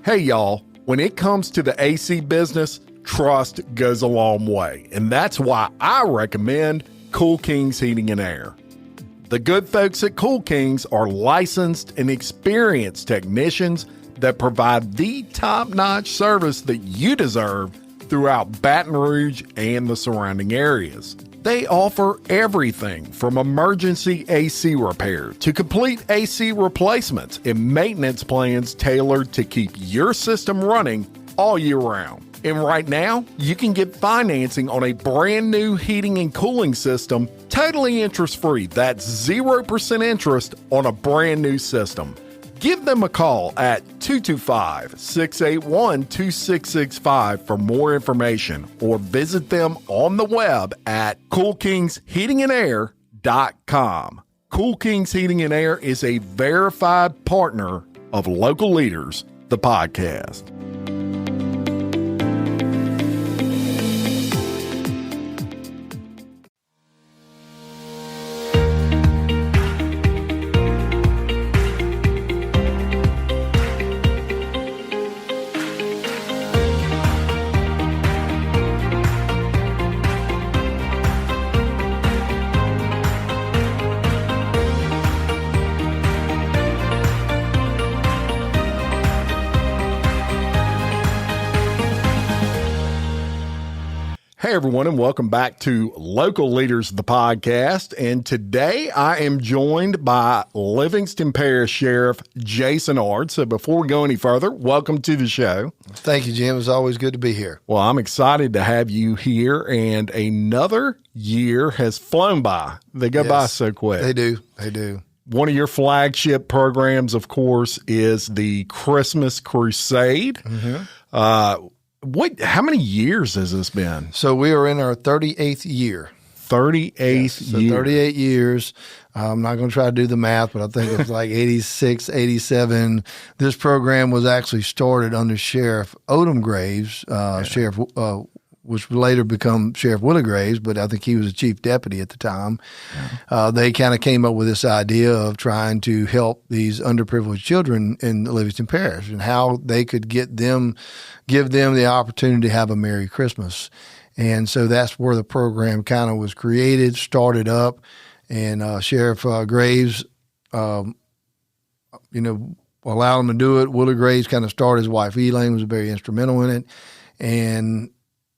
Hey, y'all, when it comes to the AC business, trust goes a long way, and that's why I recommend Cool Kings Heating and Air. The good folks at Cool Kings are licensed and experienced technicians that provide the top-notch service that you deserve throughout Baton Rouge and the surrounding areas. They offer everything from emergency AC repair to complete AC replacements and maintenance plans tailored to keep your system running all year round. And right now, you can get financing on a brand new heating and cooling system totally interest-free. That's 0% interest on a brand new system. Give them a call at 225-681-2665 for more information, or visit them on the web at coolkingsheatingandair.com. Cool Kings Heating and Air is a verified partner of Local Leaders, the podcast. Hey, everyone, and welcome back to Local Leaders, the podcast. And today I am joined by Livingston Parish Sheriff Jason Ard. So before we go any further, welcome to the show. Thank you, Jim. It's always good to be here. Well, I'm excited to have you here, and another year has flown by. They go by so quick. They do. They do. One of your flagship programs, of course, is the Christmas Crusade. Mm-hmm. How many years has this been? So we are in our 38th year. 38th year. 38 years. I'm not going to try to do the math, but I think it was like 86, 87. This program was actually started under Sheriff Odom Graves, Sheriff, which would later become Sheriff Willie Graves, but I think he was the chief deputy at the time. Yeah. They kind of came up with this idea of trying to help these underprivileged children in Livingston Parish and how they could give them the opportunity to have a Merry Christmas. And so that's where the program kind of was created, started up, and Sheriff Graves, allowed him to do it. Willie Graves kind of started. His wife Elaine was very instrumental in it, and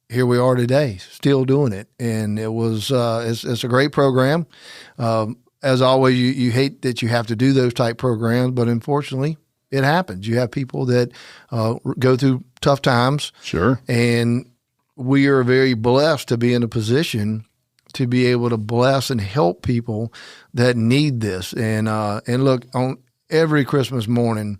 here we are today, still doing it. And it was it's a great program. As always, you hate that you have to do those type programs, but unfortunately, it happens. You have people that go through tough times. Sure. And we are very blessed to be in a position to be able to bless and help people that need this. And look, on every Christmas morning,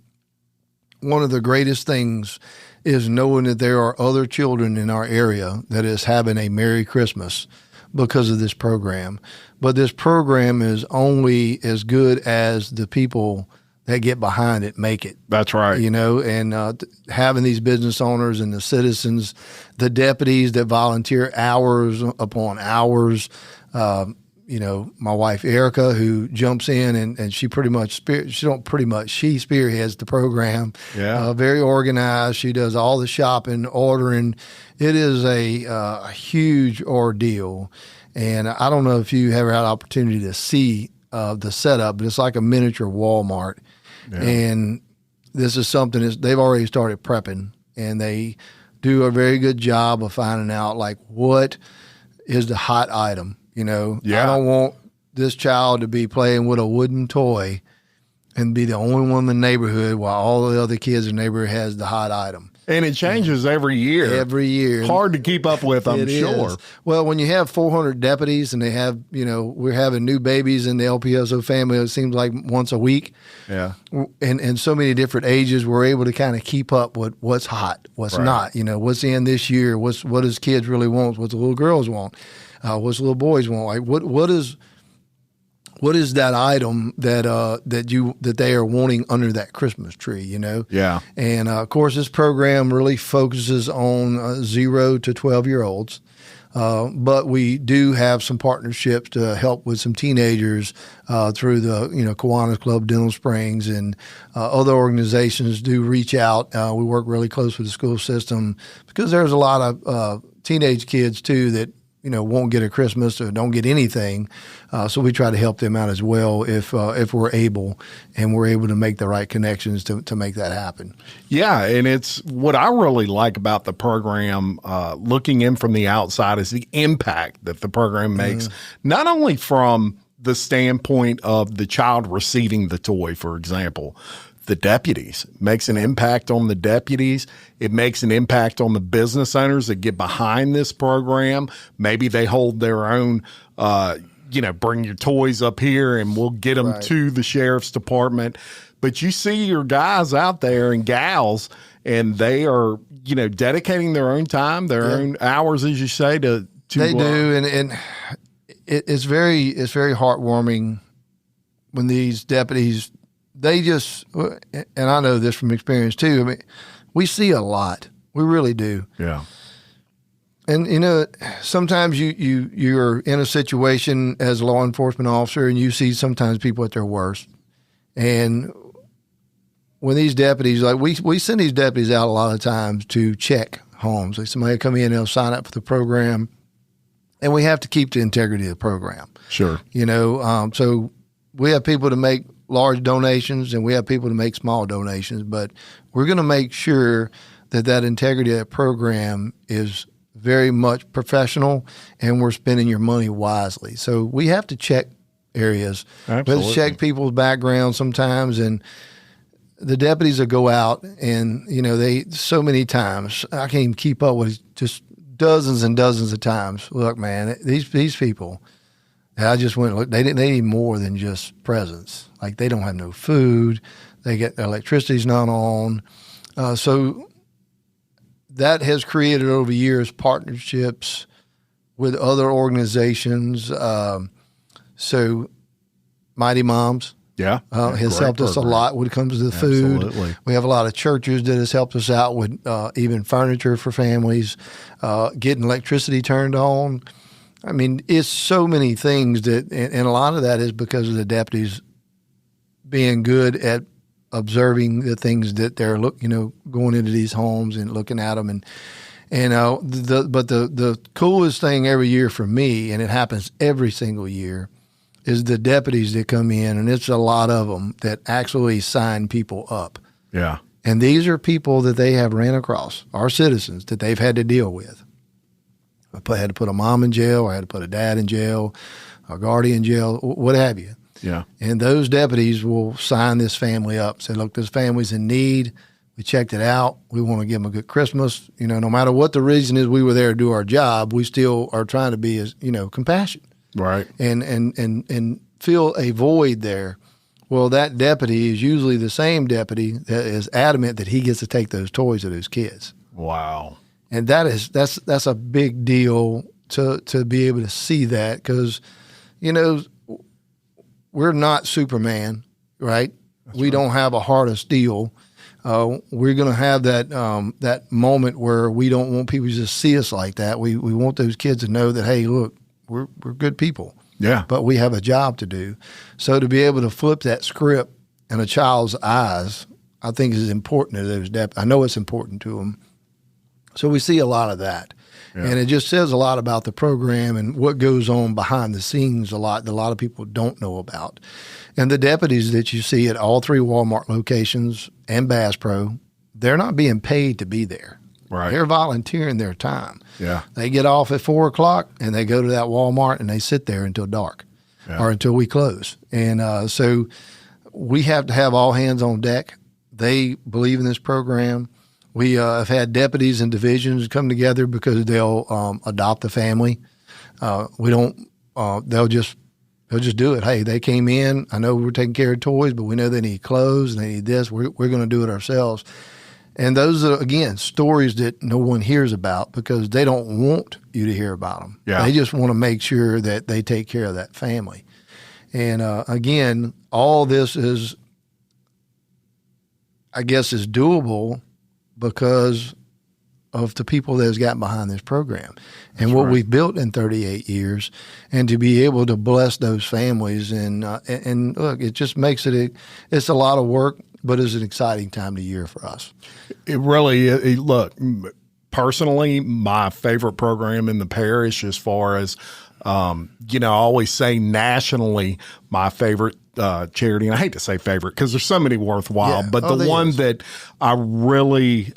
one of the greatest things is knowing that there are other children in our area that is having a Merry Christmas because of this program. But this program is only as good as the people that get behind it make it. That's right. And having these business owners and the citizens, the deputies that volunteer hours upon hours, my wife Erica, who jumps in and she spearheads the program. Yeah, very organized. She does all the shopping, ordering. It is a huge ordeal, and I don't know if you ever had an opportunity to see the setup, but it's like a miniature Walmart. Yeah. And this is something they've already started prepping, and they do a very good job of finding out like what is the hot item. Yeah. I don't want this child to be playing with a wooden toy and be the only one in the neighborhood while all the other kids in the neighborhood has the hot item. And it changes every year. Every year. Hard to keep up with, I'm sure. Is. Well, when you have 400 deputies and they have, we're having new babies in the LPSO family, it seems like once a week. Yeah. And so many different ages, we're able to kind of keep up with what's hot, what's not, what's in this year, what does kids really want, what the little girls want, what the little boys want. Like what is that item that they are wanting under that Christmas tree, Yeah. And of course, this program really focuses on 0 to 12-year-olds. But we do have some partnerships to help with some teenagers through the Kiwanis Club, Dental Springs, and other organizations do reach out. We work really close with the school system because there's a lot of teenage kids too that won't get a Christmas or don't get anything. So we try to help them out as well if we're able, and we're able to make the right connections to make that happen. Yeah, and it's what I really like about the program, looking in from the outside, is the impact that the program makes, not only from the standpoint of the child receiving the toy, for example. The deputies makes an impact on the deputies. It makes an impact on the business owners that get behind this program. Maybe they hold their own, bring your toys up here and we'll get them to the sheriff's department. But you see your guys out there and gals, and they are, dedicating their own time, their own hours, as you say, to they do. And it's very heartwarming when these deputies, they just, and I know this from experience too. I mean, we see a lot. We really do. Yeah. And sometimes you're in a situation as a law enforcement officer, and you see sometimes people at their worst. And when these deputies, like we send these deputies out a lot of times to check homes. Like somebody will come in and they'll sign up for the program, and we have to keep the integrity of the program. Sure. So we have people to make large donations and we have people to make small donations, but we're going to make sure that integrity of that program is very much professional and we're spending your money wisely. So we have to check areas. Absolutely. We have to check people's background sometimes, and the deputies will go out and, they so many times, I can't even keep up with it, just dozens and dozens of times. Look, man, these people, I just went, look, they need more than just presents. Like they don't have no food. They get their electricity's not on. So that has created over years partnerships with other organizations. So Mighty Moms has helped us a lot when it comes to the food. Absolutely. We have a lot of churches that has helped us out with even furniture for families, getting electricity turned on. I mean, it's so many things that, and a lot of that is because of the deputies being good at observing the things that they're going into these homes and looking at them, but the coolest thing every year for me, and it happens every single year, is the deputies that come in, and it's a lot of them that actually sign people up. Yeah, and these are people that they have ran across, our citizens that they've had to deal with. I had to put a mom in jail, or I had to put a dad in jail, a guardian in jail, what have you. Yeah. And those deputies will sign this family up, say, look, this family's in need. We checked it out. We want to give them a good Christmas. No matter what the reason is we were there to do our job, we still are trying to be as, compassionate. Right. And fill a void there. Well, that deputy is usually the same deputy that is adamant that he gets to take those toys to those kids. Wow. And that's a big deal to be able to see that, because, we're not Superman, right? We don't have a heart of steel. We're going to have that moment where we don't want people to just see us like that. We want those kids to know that, hey, look, we're good people. Yeah. But we have a job to do. So to be able to flip that script in a child's eyes, I think is important to those deputies. I know it's important to them. So we see a lot of that. Yeah. And it just says a lot about the program and what goes on behind the scenes that a lot of people don't know about. And the deputies that you see at all three Walmart locations and Bass Pro, they're not being paid to be there. Right. They're volunteering their time. Yeah. They get off at 4 o'clock and they go to that Walmart and they sit there until dark or until we close. And so we have to have all hands on deck. They believe in this program. We have had deputies and divisions come together because they'll adopt a family. We don't. They'll just do it. Hey, they came in. I know we're taking care of toys, but we know they need clothes and they need this. We're going to do it ourselves. And those are, again, stories that no one hears about because they don't want you to hear about them. Yeah. They just want to make sure that they take care of that family. And again, all this is, I guess, is doable because of the people that has gotten behind this program and what we've built in 38 years, and to be able to bless those families. And look, it just makes it's a lot of work, but it's an exciting time of year for us. It really is. Look, personally, my favorite program in the parish, as far as, I always say nationally, my favorite charity, and I hate to say favorite because there's so many worthwhile, but the one that I really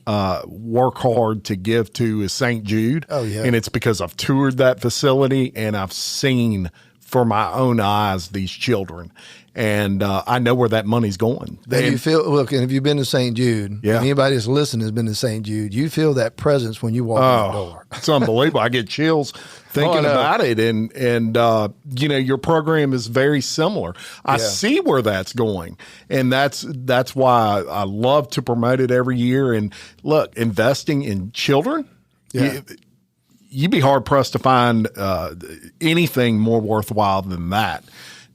work hard to give to is St. Jude. Oh, yeah. And it's because I've toured that facility and I've seen for my own eyes these children. And I know where that money's going. And you feel, look, and if you've been to St. Jude, anybody that's listening has been to St. Jude, you feel that presence when you walk in the door. It's unbelievable. I get chills thinking about it. And your program is very similar. I see where that's going. And that's why I love to promote it every year. And look, investing in children, you'd be hard pressed to find anything more worthwhile than that.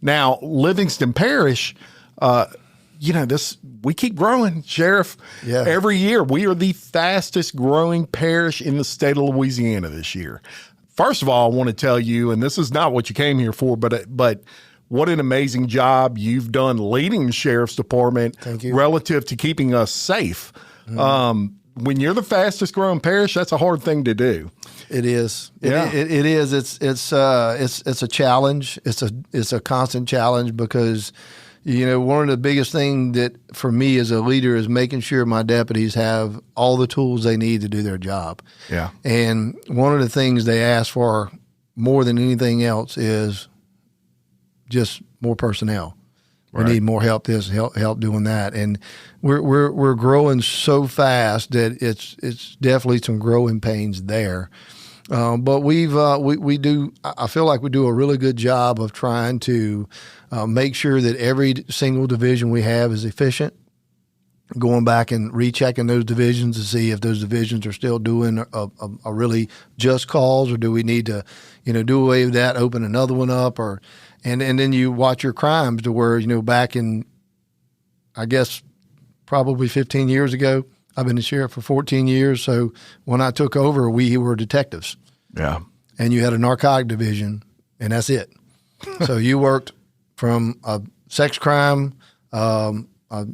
Now, Livingston Parish, we keep growing, Sheriff. Yeah. Every year, we are the fastest growing parish in the state of Louisiana this year. First of all, I want to tell you, and this is not what you came here for, but what an amazing job you've done leading the Sheriff's Department relative to keeping us safe. Mm-hmm. When you're the fastest growing parish, that's a hard thing to do. It is. Yeah. It is. It's a challenge. It's a constant challenge because, one of the biggest things that for me as a leader is making sure my deputies have all the tools they need to do their job. Yeah. And one of the things they ask for more than anything else is just more personnel. We need more help help doing that. And we're growing so fast that it's definitely some growing pains there. But we do, I feel like we do a really good job of trying to make sure that every single division we have is efficient, going back and rechecking those divisions to see if those divisions are still doing a really just cause, or do we need to, do away with that, open another one up, and then you watch your crimes to where, back in, I guess, probably 15 years ago, I've been the sheriff for 14 years. So when I took over, we were detectives. Yeah. And you had a narcotic division, and that's it. So you worked from a sex crime, a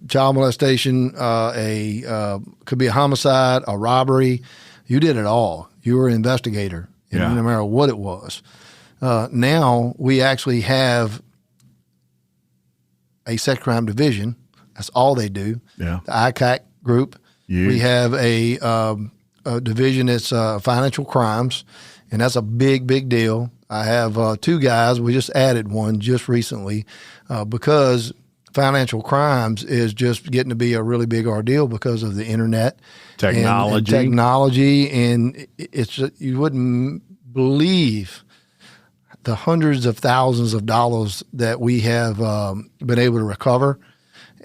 child molestation, could be a homicide, a robbery. You did it all. You were an investigator, no matter what it was. Now we actually have a sex crime division. That's all they do. Yeah. The ICAC group. We have a division that's financial crimes, and that's a big, big deal. I have two guys. We just added one just recently because financial crimes is just getting to be a really big ordeal because of the internet, technology, and it's you wouldn't believe the hundreds of thousands of dollars that we have been able to recover,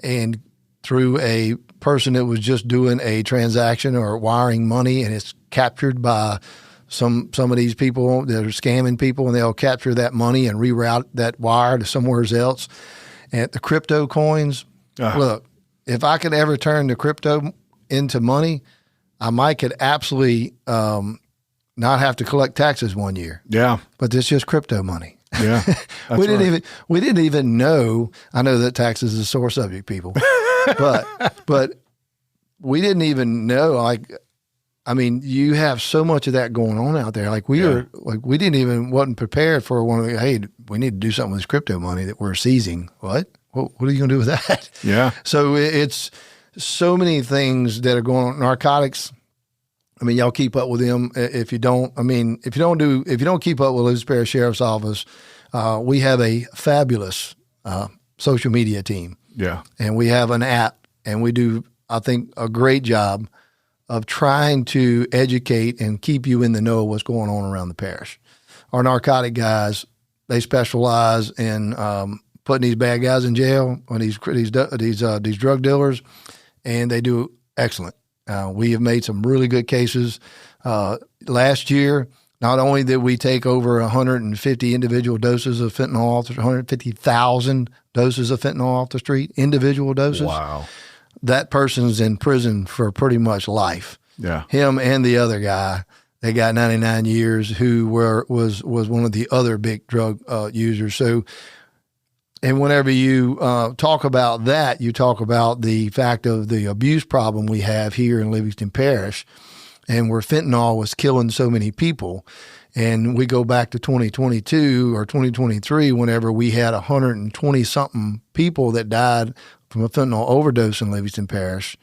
and through a person that was just doing a transaction or wiring money, and it's captured by some of these people that are scamming people, and they'll capture that money and reroute that wire to somewhere else. And the crypto coins, look, if I could ever turn the crypto into money, I might could absolutely not have to collect taxes one year. Yeah. But it's just crypto money. Yeah. we didn't even know. I know that taxes is a sore subject, people. but we didn't even know, you have so much of that going on out there. We wasn't prepared for hey, we need to do something with this crypto money that we're seizing. What are you going to do with that? Yeah. So it's so many things that are going on. Narcotics. Y'all keep up with them. If you don't keep up with Louisiana Parish Sheriff's Office, we have a fabulous social media team. Yeah. And we have an app, and we do, I think, a great job of trying to educate and keep you in the know of what's going on around the parish. Our narcotic guys, they specialize in putting these bad guys in jail, or these drug dealers, and they do excellent. We have made some really good cases. Last year, not only did we take over 150 individual doses of fentanyl, 150,000 doses of fentanyl off the street, individual doses. Wow. That person's in prison for pretty much life. Yeah. Him and the other guy, they got 99 years, who was one of the other big drug users. So, and whenever you talk about that, you talk about the fact of the abuse problem we have here in Livingston Parish, and where fentanyl was killing so many people. And we go back to 2022 or 2023, whenever we had 120 something people that died from a fentanyl overdose in Livingston Parish.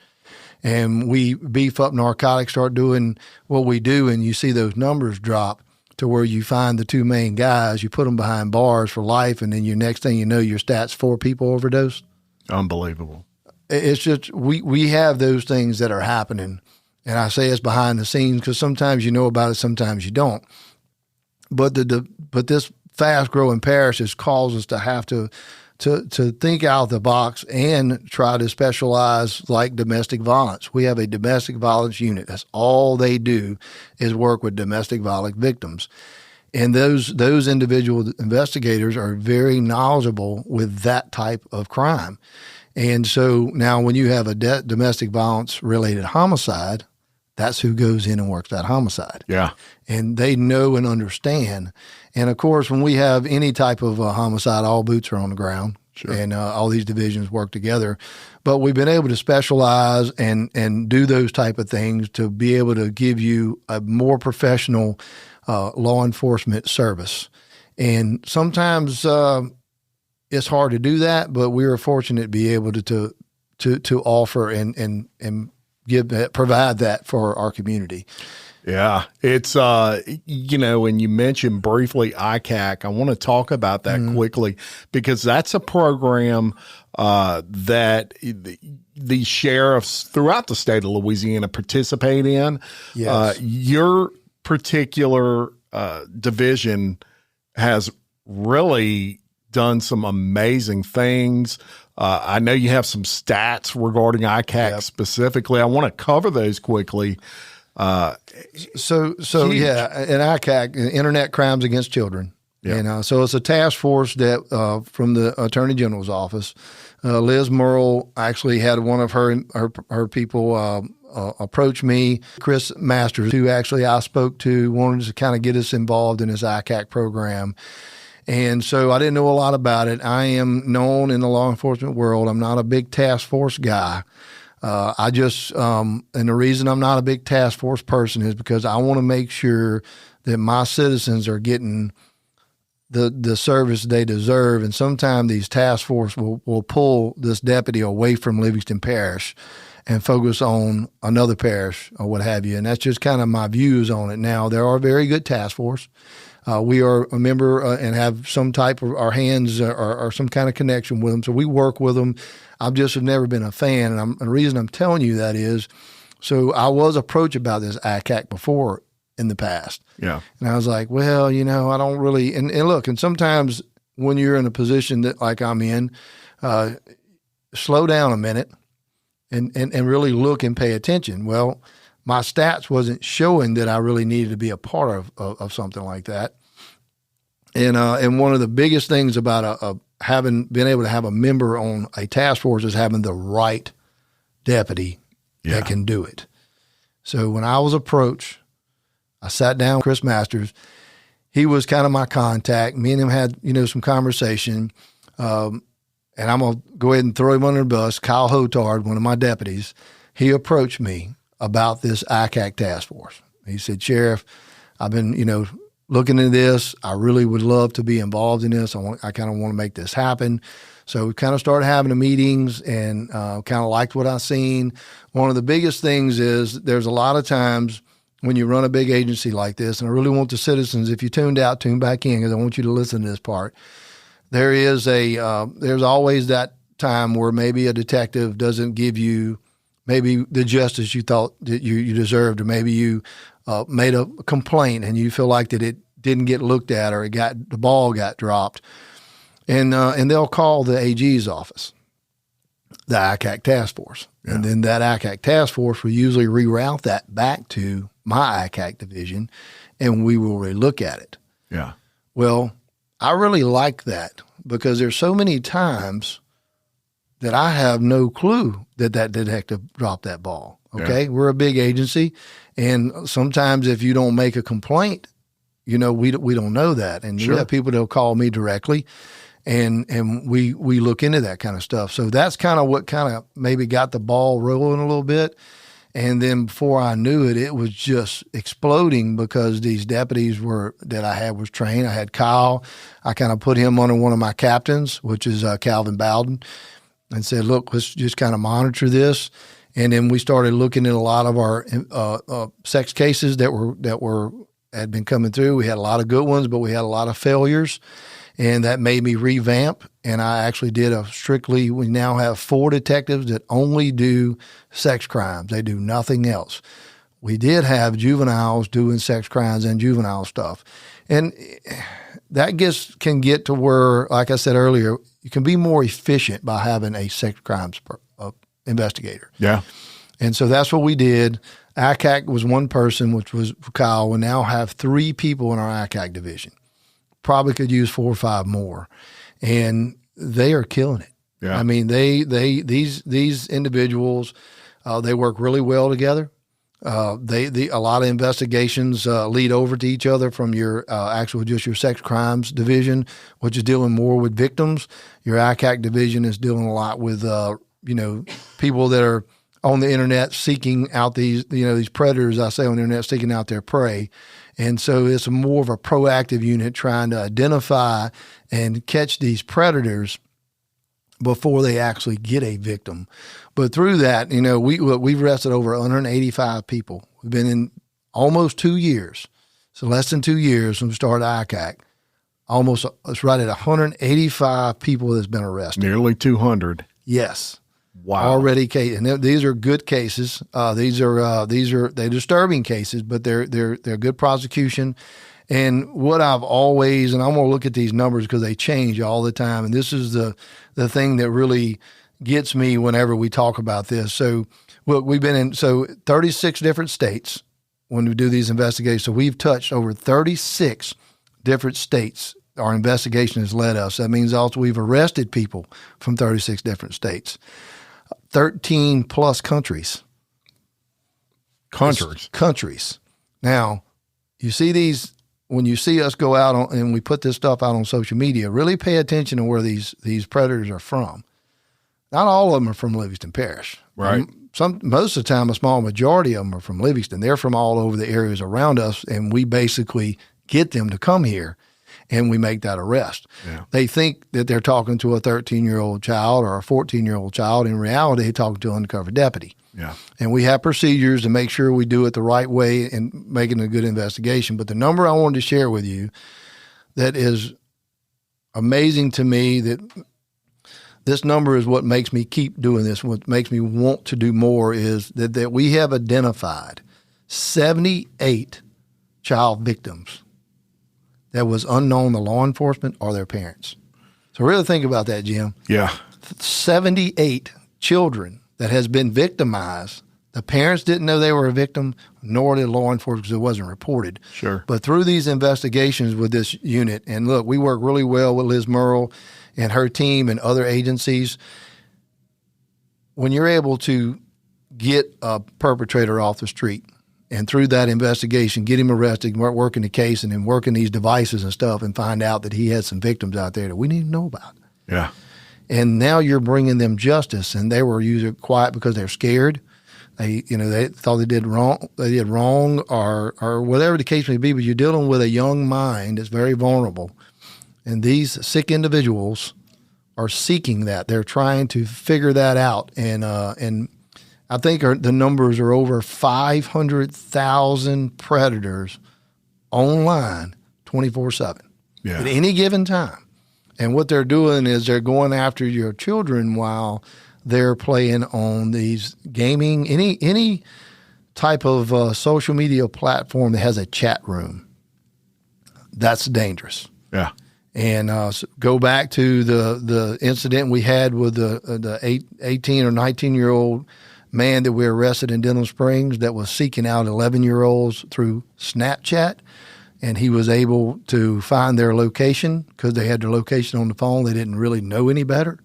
And we beef up narcotics, start doing what we do, and you see those numbers drop to where you find the two main guys, you put them behind bars for life, and then your next thing you know, your stats 4 people overdosed. Unbelievable. It's just we have those things that are happening, and I say it's behind the scenes because sometimes you know about it, sometimes you don't. But but this fast growing parish has caused us to have to think out the box and try to specialize, like domestic violence. We have a domestic violence unit. That's all they do, is work with domestic violence victims. And those individual investigators are very knowledgeable with that type of crime. And so now when you have a domestic violence related homicide, that's who goes in and works that homicide. Yeah. And they know and understand. And of course, when we have any type of homicide, all boots are on the ground. Sure. And all these divisions work together. But we've been able to specialize and do those type of things to be able to give you a more professional law enforcement service. And sometimes it's hard to do that, but we are fortunate to be able to offer and provide that for our community. Yeah, it's, and you mentioned briefly ICAC. I want to talk about that quickly, because that's a program that the sheriffs throughout the state of Louisiana participate in. Yes. Your particular division has really done some amazing things. I know you have some stats regarding ICAC specifically. I want to cover those quickly. So yeah, and ICAC, Internet Crimes Against Children. Yeah. And so it's a task force that from the Attorney General's office. Liz Merle actually had one of her people approach me, Chris Masters, who actually I spoke to, wanted to kind of get us involved in this ICAC program. And so I didn't know a lot about it. I am known in the law enforcement world. I'm not a big task force guy. And the reason I'm not a big task force person is because I want to make sure that my citizens are getting the service they deserve. And sometimes these task force will pull this deputy away from Livingston Parish and focus on another parish or what have you. And that's just kind of my views on it. Now, there are very good task force. We are a member and have some type of, our hands or some kind of connection with them. So we work with them. I just have never been a fan. And the reason I'm telling you that is, so I was approached about this ICAC before in the past. Yeah. And I was like, well, I don't really, and look, and sometimes when you're in a position that like I'm in, slow down a minute and really look and pay attention. Well, my stats wasn't showing that I really needed to be a part of something like that. And one of the biggest things about having been able to have a member on a task force is having the right deputy that can do it. So when I was approached, I sat down with Chris Masters. He was kind of my contact. Me and him had, some conversation. And I'm going to go ahead and throw him under the bus. Kyle Hotard, one of my deputies, he approached me about this ICAC task force. He said, Sheriff, I've been, looking into this. I really would love to be involved in this. I kind of want to make this happen. So we kind of started having the meetings and kind of liked what I seen. One of the biggest things is there's a lot of times when you run a big agency like this, and I really want the citizens, if you tuned out, tune back in, because I want you to listen to this part. There's always that time where maybe a detective doesn't give you maybe the justice you thought that you deserved, or maybe you made a complaint and you feel like that it didn't get looked at, or the ball got dropped, and they'll call the AG's office, the ICAC task force, and then that ICAC task force will usually reroute that back to my ICAC division, and we will relook at it. Yeah. Well, I really like that because there's so many times that I have no clue that detective dropped that ball. Okay. Yeah. We're a big agency. And sometimes if you don't make a complaint, we don't know that. And you have people that'll call me directly and we look into that kind of stuff. So that's kind of what kind of maybe got the ball rolling a little bit. And then before I knew it, it was just exploding because these deputies that I had was trained. I had Kyle. I kind of put him under one of my captains, which is Calvin Bowden, and said, look, let's just kind of monitor this. And then we started looking at a lot of our sex cases that had been coming through. We had a lot of good ones, but we had a lot of failures. And that made me revamp. And I actually did we now have 4 detectives that only do sex crimes. They do nothing else. We did have juveniles doing sex crimes and juvenile stuff. And that can get to where, like I said earlier, you can be more efficient by having a sex crimes investigator. Yeah. And so that's what we did. ICAC was one person, which was Kyle. We now have 3 people in our ICAC division. Probably could use 4 or 5 more, and they are killing it. Yeah. I mean, these individuals, they work really well together. A lot of investigations lead over to each other from your just your sex crimes division, which is dealing more with victims. Your ICAC division is dealing a lot with people that are on the internet seeking out these predators. I say on the internet seeking out their prey. And so it's more of a proactive unit trying to identify and catch these predators before they actually get a victim. But through that, we've arrested over 185 people. We've been in almost 2 years. So less than 2 years when we started ICAC. It's right at 185 people that's been arrested. Nearly 200. Yes. Wow. Already cases. And these are good cases. They're disturbing cases, but they're good prosecution. And what I've always, and I'm going to look at these numbers because they change all the time. And this is the thing that really gets me whenever we talk about this. So we've been in 36 different states when we do these investigations. So we've touched over 36 different states. Our investigation has led us. That means also we've arrested people from 36 different states. 13 plus countries. Countries. Now, you see these, when you see us go out and we put this stuff out on social media, really pay attention to where these predators are from. Not all of them are from Livingston Parish. Right. Most of the time, a small majority of them are from Livingston. They're from all over the areas around us, and we basically get them to come here. And we make that arrest. Yeah. They think that they're talking to a 13-year-old child or a 14-year-old child. In reality, they're talking to an undercover deputy. Yeah. And we have procedures to make sure we do it the right way and making a good investigation. But the number I wanted to share with you that is amazing to me, that this number is what makes me keep doing this, what makes me want to do more, is that we have identified 78 child victims that was unknown to law enforcement or their parents. So really think about that, Jim. Yeah. 78 children that has been victimized. The parents didn't know they were a victim, nor did law enforcement because it wasn't reported. Sure. But through these investigations with this unit, and look, we work really well with Liz Merle and her team and other agencies. When you're able to get a perpetrator off the street, and through that investigation, get him arrested, working the case, and then working these devices and stuff, and find out that he had some victims out there that we need to know about. Yeah. And now you're bringing them justice, and they were usually quiet because they're scared. They thought they did wrong. Or whatever the case may be. But you're dealing with a young mind that's very vulnerable, and these sick individuals are seeking that. They're trying to figure that out, and I think the numbers are over 500,000 predators online 24/7 at any given time. And what they're doing is they're going after your children while they're playing on these gaming, any type of social media platform that has a chat room. That's dangerous. Yeah. And go back to the incident we had with the 18 or 19-year-old man that we arrested in Denham Springs that was seeking out 11-year-olds through Snapchat, and he was able to find their location because they had their location on the phone. They didn't really know any better.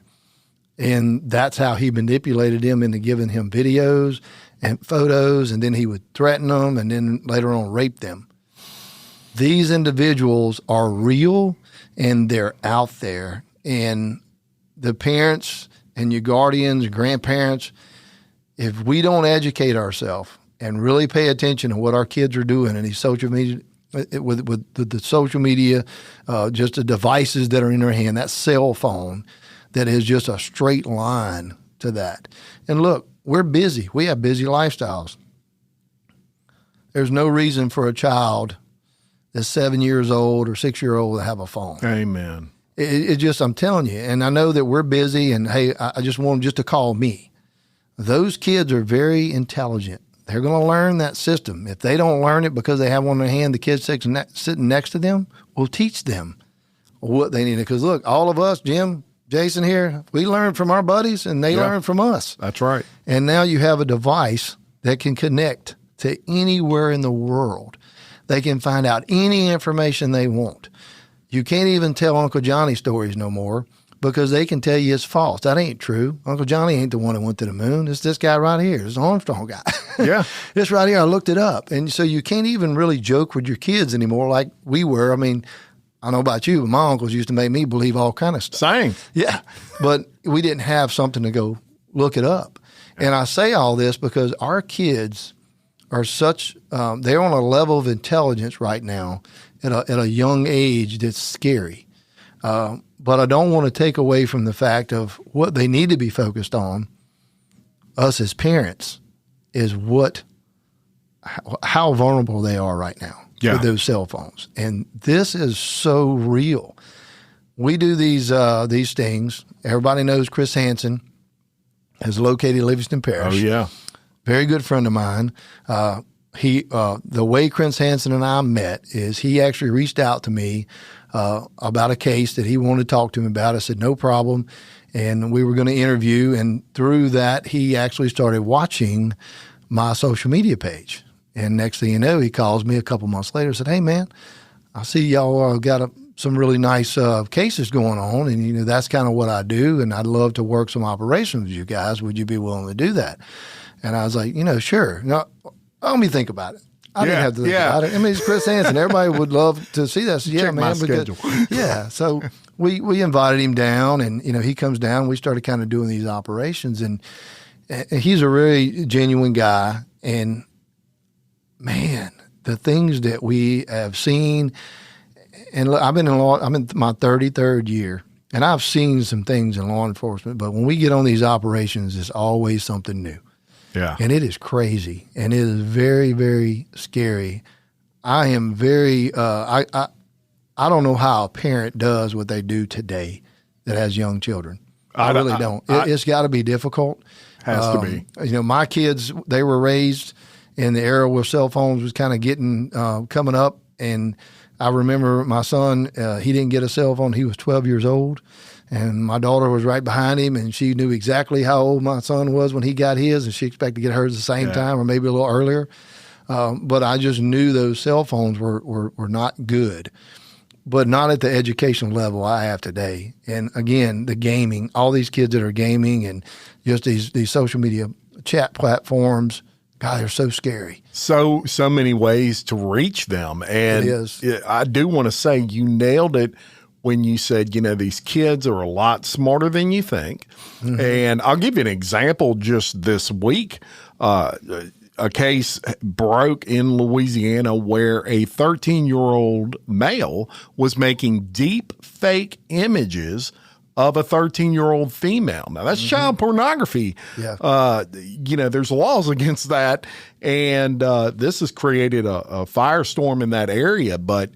And that's how he manipulated them into giving him videos and photos, and then he would threaten them and then later on rape them. These individuals are real and they're out there. And the parents and your guardians, grandparents, if we don't educate ourselves and really pay attention to what our kids are doing in these social media, with the social media, just the devices that are in their hand, that cell phone, that is just a straight line to that. And look, we're busy. We have busy lifestyles. There's no reason for a child that's 7 years old or 6-year-old to have a phone. Amen. It just, I'm telling you, and I know that we're busy, and hey, I just want them just to call me. Those kids are very intelligent. They're going to learn that system. If they don't learn it because they have one in their hand, the kid sitting next to them will teach them what they need. Because look, all of us, Jim, Jason here, we learn from our buddies and they learn from us. That's right. And now you have a device that can connect to anywhere in the world. They can find out any information they want. You can't even tell Uncle Johnny stories no more because they can tell you it's false. That ain't true. Uncle Johnny ain't the one that went to the moon. It's this guy right here. It's the Armstrong guy. Yeah. It's right here. I looked it up. And so you can't even really joke with your kids anymore like we were. I mean, I don't know about you, but my uncles used to make me believe all kind of stuff. Same. Yeah. But we didn't have something to go look it up. And I say all this because our kids are such, they're on a level of intelligence right now at a young age that's scary. But I don't want to take away from the fact of what they need to be focused on, us as parents, is how vulnerable they are right now with those cell phones. And this is so real. We do these things. Everybody knows Chris Hansen is located in Livingston Parish. Oh, yeah. Very good friend of mine. The way Chris Hansen and I met is he actually reached out to me about a case that he wanted to talk to me about. I said, no problem. And we were going to interview. And through that, he actually started watching my social media page. And next thing you know, he calls me a couple months later and said, hey, man, I see y'all got some really nice cases going on. And, that's kind of what I do. And I'd love to work some operations with you guys. Would you be willing to do that? And I was like, sure. No, let me think about it. I didn't have to think about it. I mean, it's Chris Hansen. Everybody would love to see that. I said, yeah, check man. My schedule. Yeah. So we invited him down, and he comes down. We started kind of doing these operations, and he's a really genuine guy. And man, the things that we have seen, and look, I'm in my 33rd year, and I've seen some things in law enforcement. But when we get on these operations, it's always something new. Yeah. And it is crazy, and it is very, very scary. I am very, I don't know how a parent does what they do today that has young children. I really don't. It's got to be difficult. Has to be. My kids, they were raised in the era where cell phones was kind of coming up. And I remember my son, he didn't get a cell phone. He was 12 years old. And my daughter was right behind him, and she knew exactly how old my son was when he got his, and she expected to get hers at the same time or maybe a little earlier. But I just knew those cell phones were not good, but not at the educational level I have today. And again, the gaming, all these kids that are gaming and just these social media chat platforms, God, they're so scary. So many ways to reach them. And it is. I do want to say you nailed it when you said, these kids are a lot smarter than you think. Mm-hmm. And I'll give you an example just this week. A case broke in Louisiana where a 13-year-old male was making deep fake images of a 13-year-old female. Now, that's child pornography. Yeah. There's laws against that. And this has created a firestorm in that area. But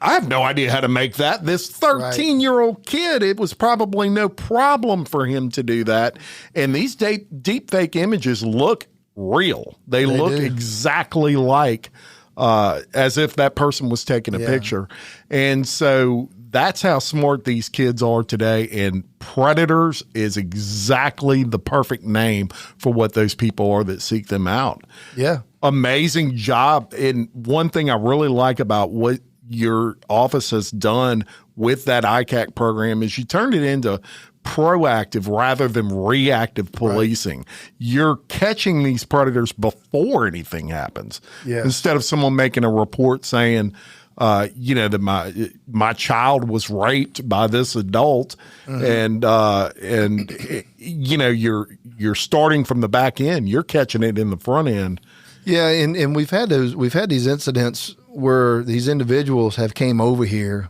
I have no idea how to make that. This 13-year-old kid, it was probably no problem for him to do that. And these deep fake images look real. They look exactly like as if that person was taking a picture. And so that's how smart these kids are today. And predators is exactly the perfect name for what those people are that seek them out. Yeah. Amazing job. And one thing I really like about what your office has done with that ICAC program is you turned it into proactive rather than reactive policing. You're catching these predators before anything happens. Yes. Instead of someone making a report saying, that my child was raped by this adult, and you're starting from the back end. You're catching it in the front end. Yeah, and we've had these incidents where these individuals have came over here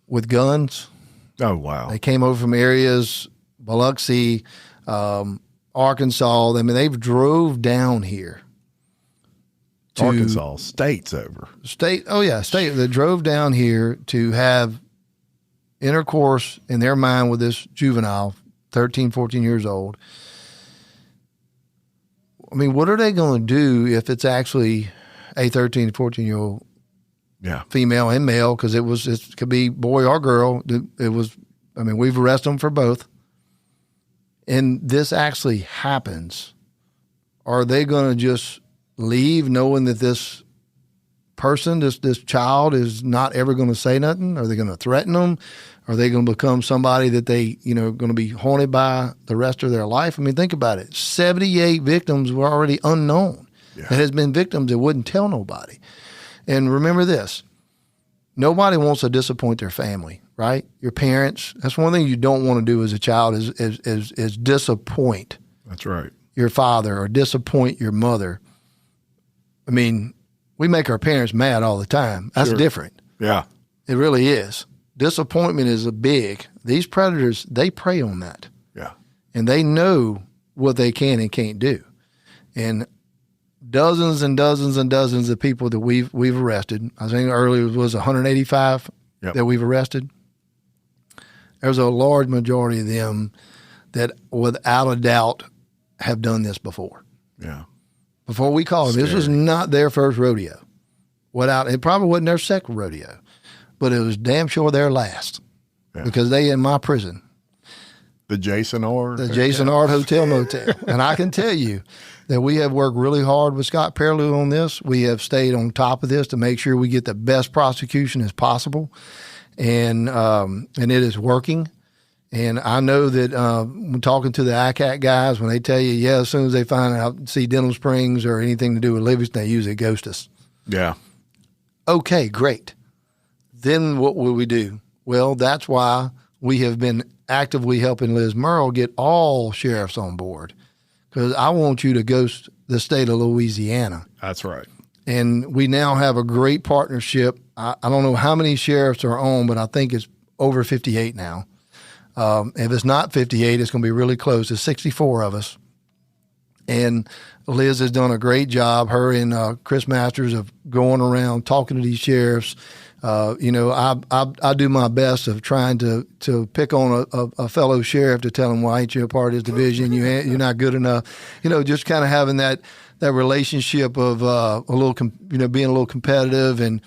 with guns. Oh, wow. They came over from areas, Biloxi, Arkansas. I mean, they've drove down here. Arkansas, state's over. State. They drove down here to have intercourse in their mind with this juvenile, 13, 14 years old. I mean, what are they going to do if it's actually a 13, 14-year-old female and male? Because it could be boy or girl. We've arrested them for both. And this actually happens. Are they going to just leave knowing that this person, this child is not ever going to say nothing? Are they going to threaten them? Are they going to become somebody that they, going to be haunted by the rest of their life? I mean, think about it. 78 victims were already unknown. Yeah. That has been victims that wouldn't tell nobody. And remember this, nobody wants to disappoint their family, right? Your parents. That's one thing you don't want to do as a child is disappoint. That's right. Your father or disappoint your mother. I mean, we make our parents mad all the time. That's different. Yeah. It really is. Disappointment is these predators, they prey on that. Yeah. And they know what they can and can't do. And dozens and dozens and dozens of people that we've arrested, I think earlier it was 185 that we've arrested. There's a large majority of them that without a doubt have done this before. Yeah. Before we called them, this was not their first rodeo. It probably wasn't their second rodeo, but it was damn sure their last because they in my prison. The Jason R. Hotel Motel. And I can tell you that we have worked really hard with Scott Perilou on this. We have stayed on top of this to make sure we get the best prosecution as possible. And it is working. And I know that when talking to the ICAC guys, when they tell you, as soon as they find out, see Denham Springs or anything to do with Livingston, they usually ghost us. Yeah. Okay, great. Then what will we do? Well, that's why we have been actively helping Liz Merle get all sheriffs on board, because I want you to ghost the state of Louisiana. That's right. And we now have a great partnership. I don't know how many sheriffs are on, but I think it's over 58 now. If it's not 58, it's going to be really close. There's 64 of us. And Liz has done a great job, her and Chris Masters, of going around talking to these sheriffs. I do my best of trying to pick on a fellow sheriff to tell him, why ain't you a part of this division? You're not good enough. Just kind of having that relationship of being a little competitive, and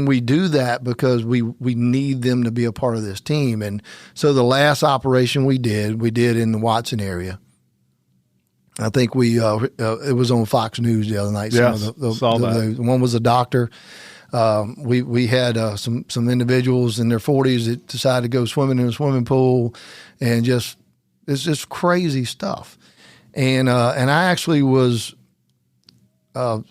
we do that because we need them to be a part of this team. And so the last operation we did in the Watson area. I think it was on Fox News the other night. Yes, saw that. One was a doctor. We had some individuals in their 40s that decided to go swimming in a swimming pool, and it's just crazy stuff. And I actually when I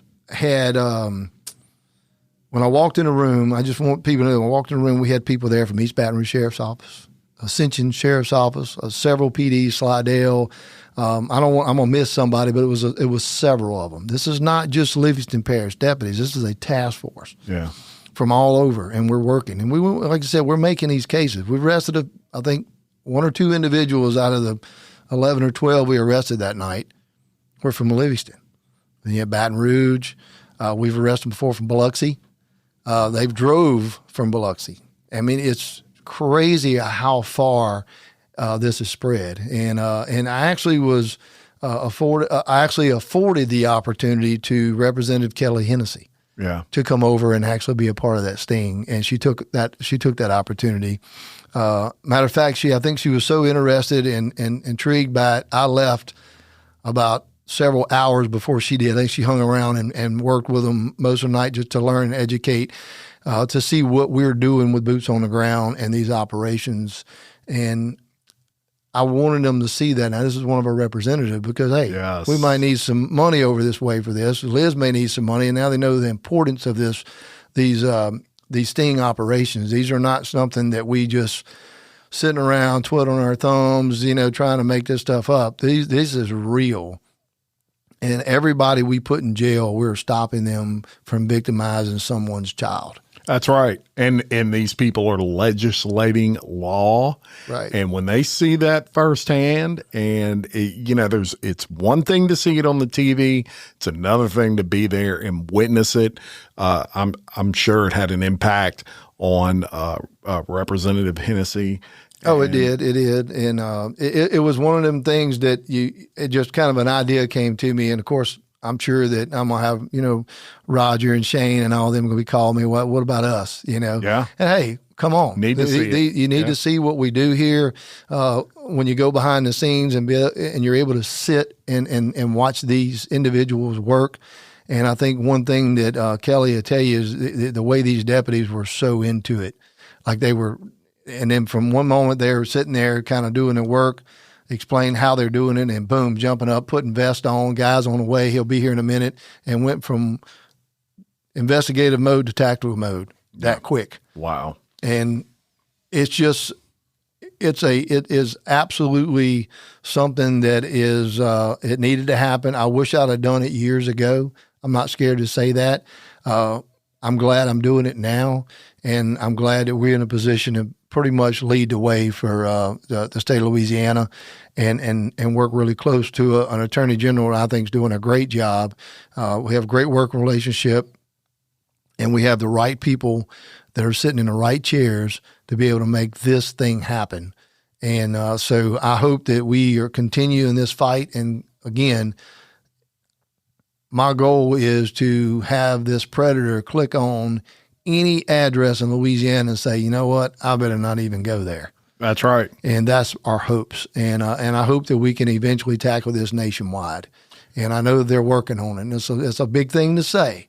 walked in the room, I just want people to know, when I walked in the room, we had people there from East Baton Rouge Sheriff's Office, Ascension Sheriff's Office, several PDs, Slidell. I'm gonna miss somebody, but it was several of them. This is not just Livingston Parish deputies. This is a task force. Yeah. From all over, and we're working. And like I said, we're making these cases. We arrested I think one or two individuals out of the 11 or 12 we arrested that night were from Livingston. Then you have Baton Rouge. We've arrested them before from Biloxi. They've drove from Biloxi. I mean, it's crazy how far this is spread. And I actually was afforded the opportunity to Representative Kelly Hennessy to come over and actually be a part of that sting. And she took that opportunity. Matter of fact, I think she was so interested and intrigued by it. I left about several hours before she did. I think she hung around and worked with them most of the night just to learn and educate, to see what we're doing with boots on the ground and these operations. And I wanted them to see that. Now, this is one of our representatives because, hey, Yes. we might need some money over this way for this. Liz may need some money, and now they know the importance of these sting operations. These are not something that we just sitting around twiddling our thumbs, trying to make this stuff up. This is real. And everybody we put in jail, we're stopping them from victimizing someone's child. That's right. And these people are legislating law. Right. And when they see that firsthand, and it's one thing to see it on the TV, it's another thing to be there and witness it. I'm sure it had an impact on Representative Hennessy. Oh, it did. And it was one of them things that it just kind of an idea came to me. And of course, I'm sure that I'm going to have, Roger and Shane and all of them going to be calling me, what about us, Yeah. And hey, come on. Need to see it. You need to see what we do here. When you go behind the scenes and you're able to sit and watch these individuals work. And I think one thing that Kelly will tell you is the way these deputies were so into it. Like they were, and then from one moment they were sitting there kind of doing the work, explain how they're doing it, and boom, jumping up, putting vest on, guys on the way, he'll be here in a minute, and went from investigative mode to tactical mode that quick. Wow. And it is absolutely something that is, it needed to happen. I wish I'd have done it years ago. I'm not scared to say that. I'm glad I'm doing it now, and I'm glad that we're in a position to pretty much lead the way for the state of Louisiana and work really close to an attorney general I think is doing a great job. We have a great working relationship, and we have the right people that are sitting in the right chairs to be able to make this thing happen. And so I hope that we are continuing this fight. And again, my goal is to have this predator click on any address in Louisiana and say, you know what, I better not even go there. That's right. And that's our hopes. And I hope that we can eventually tackle this nationwide. And I know they're working on it. And it's a big thing to say,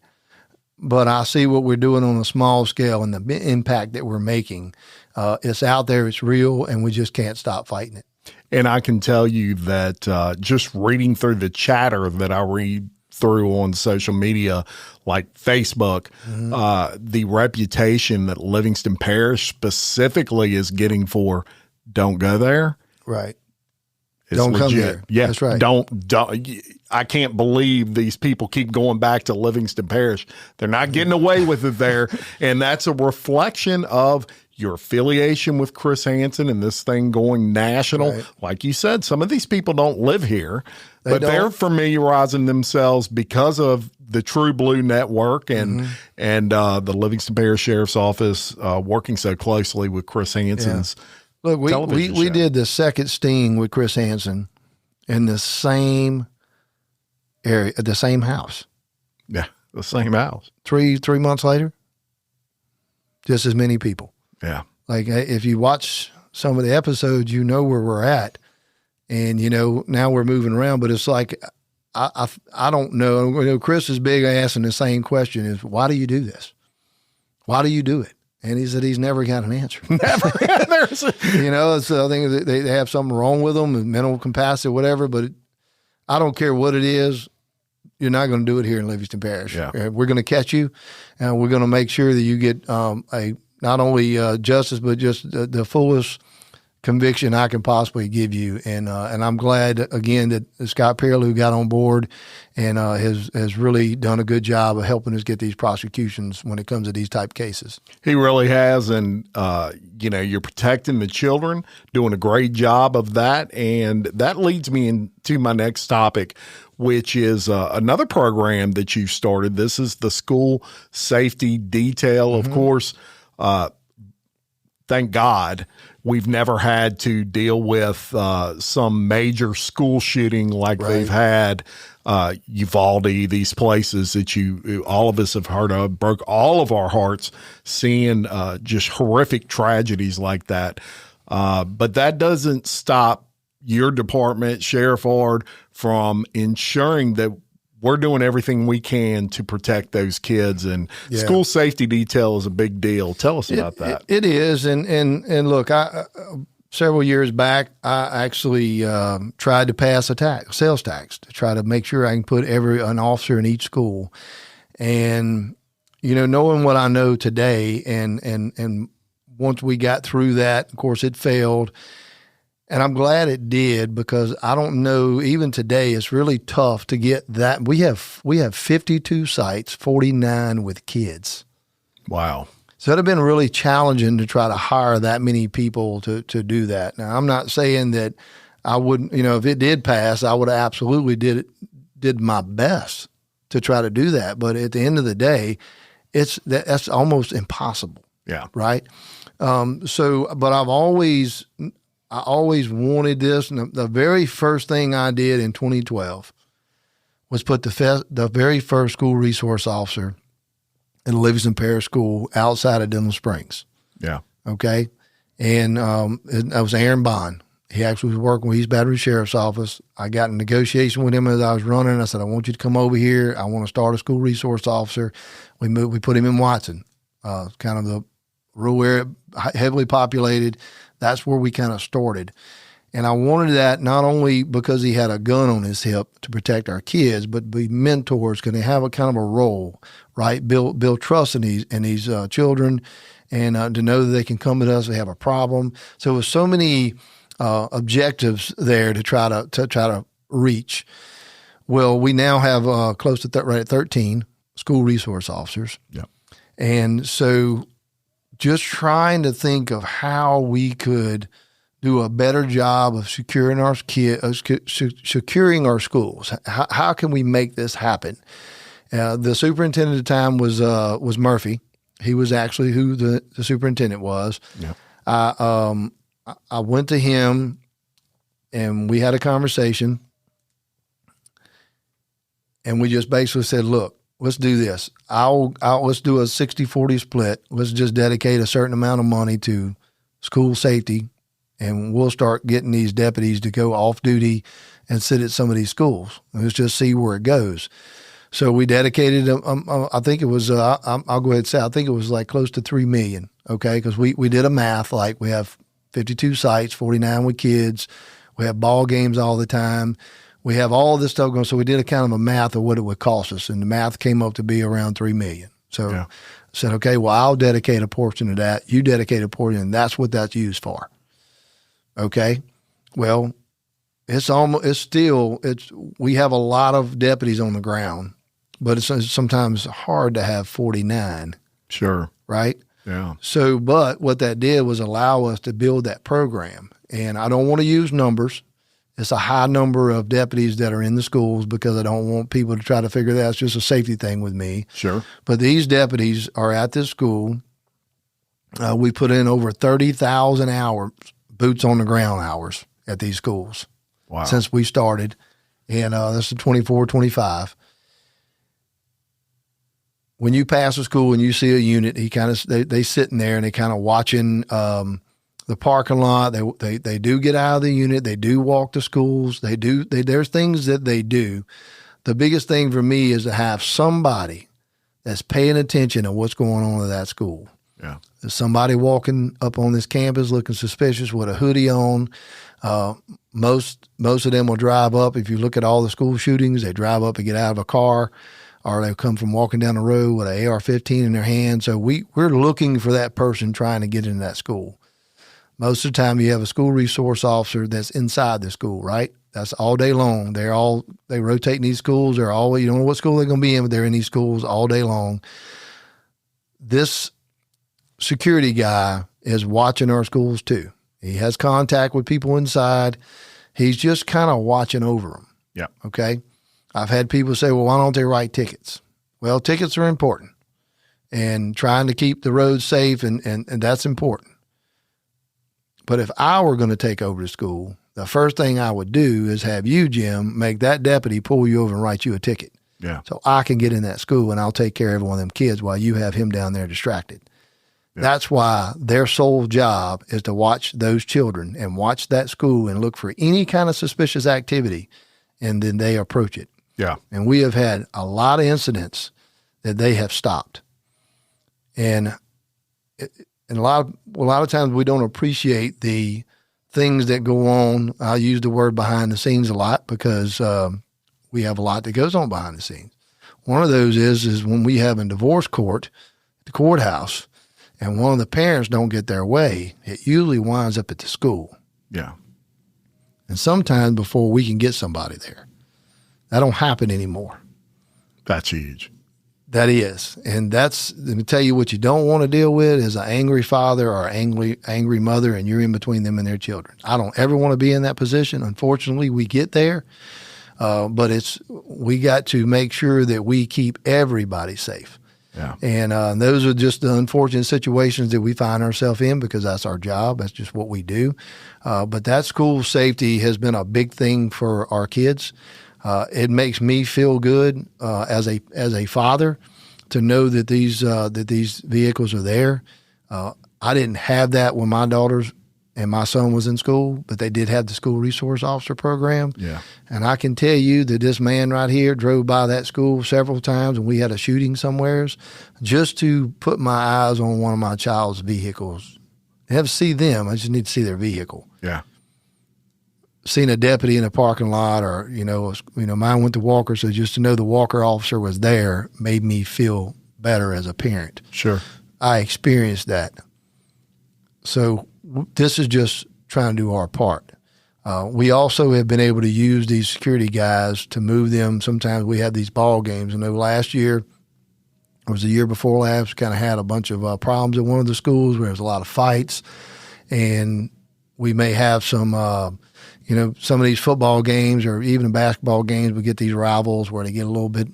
but I see what we're doing on a small scale and the impact that we're making. It's out there, it's real, and we just can't stop fighting it. And I can tell you that just reading through the chatter that I read through on social media like Facebook, the reputation that Livingston Parish specifically is getting for don't go there. Right. Don't legit. Come there. Yeah. That's right. Don't. I can't believe these people keep going back to Livingston Parish. They're not getting away with it there. And that's a reflection of your affiliation with Chris Hansen and this thing going national. Right. Like you said, some of these people don't live here, but they're familiarizing themselves because of the True Blue Network and the Livingston Parish Sheriff's Office working so closely with Chris Hansen's. Yeah. Look, we did the second sting with Chris Hansen in the same area, at the same house. Yeah, the same house. 3 months later, just as many people. Yeah. Like if you watch some of the episodes, you know where we're at, and now we're moving around. But it's like I don't know. Chris is big asking the same question: is why do you do this? Why do you do it? And he said he's never got an answer. Never. So I think they have something wrong with them, mental capacity, whatever. But I don't care what it is. You're not going to do it here in Livingston Parish. Yeah. We're going to catch you, and we're going to make sure that you get not only justice, but just the fullest conviction I can possibly give you. And I'm glad, again, that Scott Pearley got on board and has really done a good job of helping us get these prosecutions when it comes to these type cases. He really has. And, you're protecting the children, doing a great job of that. And that leads me into my next topic, which is another program that you started. This is the school safety detail. Of course, thank God we've never had to deal with some major school shooting like they've had, Uvalde, these places that all of us have heard of, broke all of our hearts seeing just horrific tragedies like that. But that doesn't stop your department, Sheriff Ard, from ensuring that we're doing everything we can to protect those kids, and school safety detail is a big deal. Tell us about that. It is. And look, several years back, I actually tried to pass a sales tax to try to make sure I can put an officer in each school. And, knowing what I know today and once we got through that, of course, it failed. And I'm glad it did, because I don't know, even today, it's really tough to get that. We have 52 sites, 49 with kids. Wow. So it'd have been really challenging to try to hire that many people to do that. Now, I'm not saying that I wouldn't, if it did pass, I would have absolutely did my best to try to do that. But at the end of the day, that's almost impossible. Yeah. Right. But I always wanted this. And the very first thing I did in 2012 was put the very first school resource officer in the Livingston Parish School outside of Denham Springs. Yeah. Okay. And that was Aaron Bond. He actually was working with East Baton Rouge Sheriff's Office. I got in negotiation with him as I was running. I said, I want you to come over here. I want to start a school resource officer. We put him in Watson, kind of the rural area, heavily populated. That's where we kind of started. And I wanted that not only because he had a gun on his hip to protect our kids, but be mentors. Can they have a kind of a role, right? Build trust in these children, and to know that they can come to us if they have a problem. So it was so many objectives there to try to reach. Well, we now have close to right at 13 school resource officers. Yeah. And so just trying to think of how we could do a better job of securing our securing our schools. How can we make this happen? The superintendent at the time was Murphy. He was actually who the superintendent was. Yeah. I went to him and we had a conversation, and we just basically said, look, let's do this. Let's do a 60-40 split. Let's just dedicate a certain amount of money to school safety, and we'll start getting these deputies to go off duty and sit at some of these schools. Let's just see where it goes. So we dedicated, I think it was, I'll go ahead and say, I think it was like close to $3 million, okay? Because we did a math, like we have 52 sites, 49 with kids. We have ball games all the time. We have all this stuff going. So we did a kind of a math of what it would cost us, and the math came up to be around $3 million. So I said, okay, well, I'll dedicate a portion of that. You dedicate a portion, and that's what that's used for. Okay. Well, we have a lot of deputies on the ground, but it's sometimes hard to have 49. Sure. Right. Yeah. So, but what that did was allow us to build that program. And I don't want to use numbers. It's a high number of deputies that are in the schools, because I don't want people to try to figure that. It's just a safety thing with me. Sure. But these deputies are at this school. We put in over 30,000 hours, boots on the ground hours at these schools. Wow. Since we started. And this is 24, 25. When you pass a school and you see a unit, they sitting there and they kind of watching the parking lot. They do get out of the unit. They do walk to schools. There's things that they do. The biggest thing for me is to have somebody that's paying attention to what's going on at that school. Yeah. There's somebody walking up on this campus looking suspicious with a hoodie on. Most of them will drive up. If you look at all the school shootings, they drive up and get out of a car, or they come from walking down the road with an AR-15 in their hand. So we're looking for that person trying to get into that school. Most of the time you have a school resource officer that's inside the school, right? That's all day long. They rotate in these schools. They're always, you don't know what school they're going to be in, but they're in these schools all day long. This security guy is watching our schools too. He has contact with people inside. He's just kind of watching over them. Yeah. Okay. I've had people say, well, why don't they write tickets? Well, tickets are important, and trying to keep the roads safe, and that's important. But if I were going to take over the school, the first thing I would do is have you, Jim, make that deputy pull you over and write you a ticket. Yeah. So I can get in that school and I'll take care of every one of them kids while you have him down there distracted. Yeah. That's why their sole job is to watch those children and watch that school and look for any kind of suspicious activity, and then they approach it. Yeah. And we have had a lot of incidents that they have stopped. And a lot of times we don't appreciate the things that go on. I use the word behind the scenes a lot because we have a lot that goes on behind the scenes. One of those is when we have a divorce court at the courthouse and one of the parents don't get their way, it usually winds up at the school. Yeah. And sometimes before we can get somebody there. That don't happen anymore. That's huge. That is. And let me tell you what you don't want to deal with is an angry father or angry mother, and you're in between them and their children. I don't ever want to be in that position. Unfortunately, we get there, but we got to make sure that we keep everybody safe. Yeah. And those are just the unfortunate situations that we find ourselves in because that's our job. That's just what we do. But that school safety has been a big thing for our kids. It makes me feel good as a father to know that these vehicles are there. I didn't have that when my daughters and my son was in school, but they did have the school resource officer program. Yeah. And I can tell you that this man right here drove by that school several times and we had a shooting somewheres just to put my eyes on one of my child's vehicles. I have to see them. I just need to see their vehicle. Yeah. Seen a deputy in a parking lot or, mine went to Walker. So just to know the Walker officer was there made me feel better as a parent. Sure. I experienced that. So this is just trying to do our part. We also have been able to use these security guys to move them. Sometimes we have these ball games. I know last year, or was the year before last, kind of had a bunch of problems at one of the schools where there was a lot of fights. And we may have some some of these football games or even basketball games, we get these rivals where they get a little bit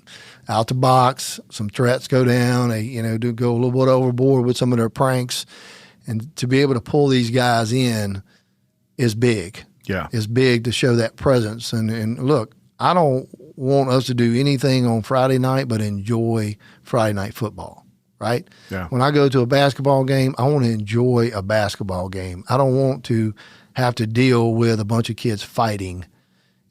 out the box, some threats go down, they, do go a little bit overboard with some of their pranks. And to be able to pull these guys in is big. Yeah. It's big to show that presence. And look, I don't want us to do anything on Friday night but enjoy Friday night football, right? Yeah. When I go to a basketball game, I want to enjoy a basketball game. I don't want to have to deal with a bunch of kids fighting,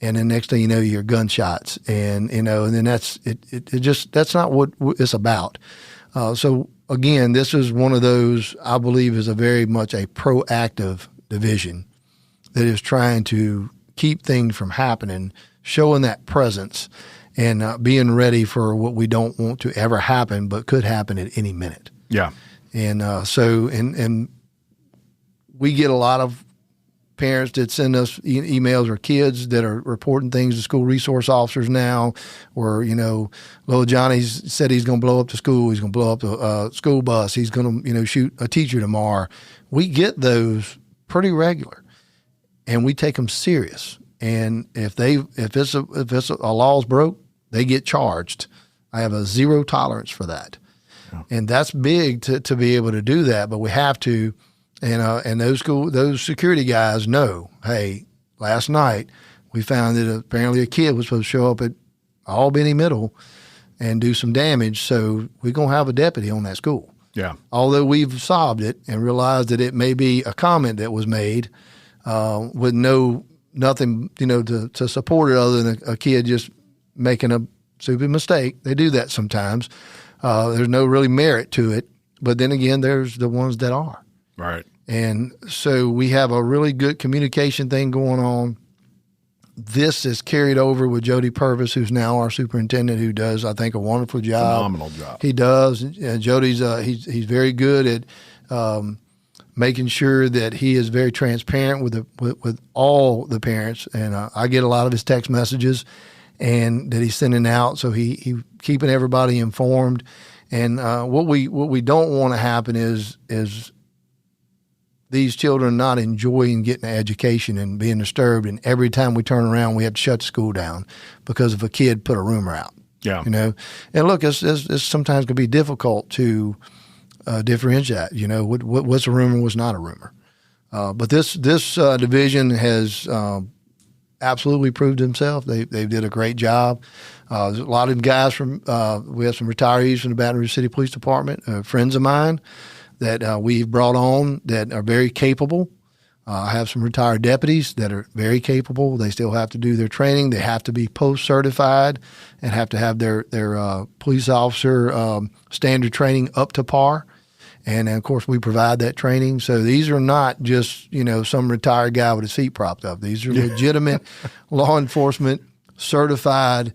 and then next thing you know, you hear gunshots, and then that's not what it's about. So again, this is one of those I believe is a very much a proactive division that is trying to keep things from happening, showing that presence, and being ready for what we don't want to ever happen, but could happen at any minute. Yeah, and and we get a lot of parents that send us emails or kids that are reporting things to school resource officers now, or, little Johnny's said he's going to blow up the school. He's going to blow up the school bus. He's going to, shoot a teacher tomorrow. We get those pretty regular and we take them serious. And if a law's broke, they get charged. I have a zero tolerance for that. Yeah. And that's big to be able to do that, but we have to. And those security guys know, hey, last night we found that apparently a kid was supposed to show up at Albany Middle and do some damage, so we're going to have a deputy on that school. Yeah. Although we've solved it and realized that it may be a comment that was made with nothing, to support it other than a kid just making a stupid mistake. They do that sometimes. There's no really merit to it, but then again, there's the ones that are. Right. And so we have a really good communication thing going on. This is carried over with Jody Purvis, who's now our superintendent, who does, I think, a wonderful job. Phenomenal job. He does. Jody's he's very good at making sure that he is very transparent with all the parents. And I get a lot of his text messages and that he's sending out, so he keeping everybody informed. And what we don't want to happen is these children not enjoying getting an education and being disturbed, and every time we turn around, we have to shut the school down because if a kid put a rumor out. Yeah. And look, it's sometimes going to be difficult to differentiate. What's a rumor, what's not a rumor. But this division has absolutely proved himself. They did a great job. There's a lot of guys we have some retirees from the Baton Rouge City Police Department, friends of mine that we've brought on that are very capable. I have some retired deputies that are very capable. They still have to do their training. They have to be post-certified and have to have their police officer standard training up to par. And of course, we provide that training. So these are not just, some retired guy with his feet propped up. These are legitimate law enforcement certified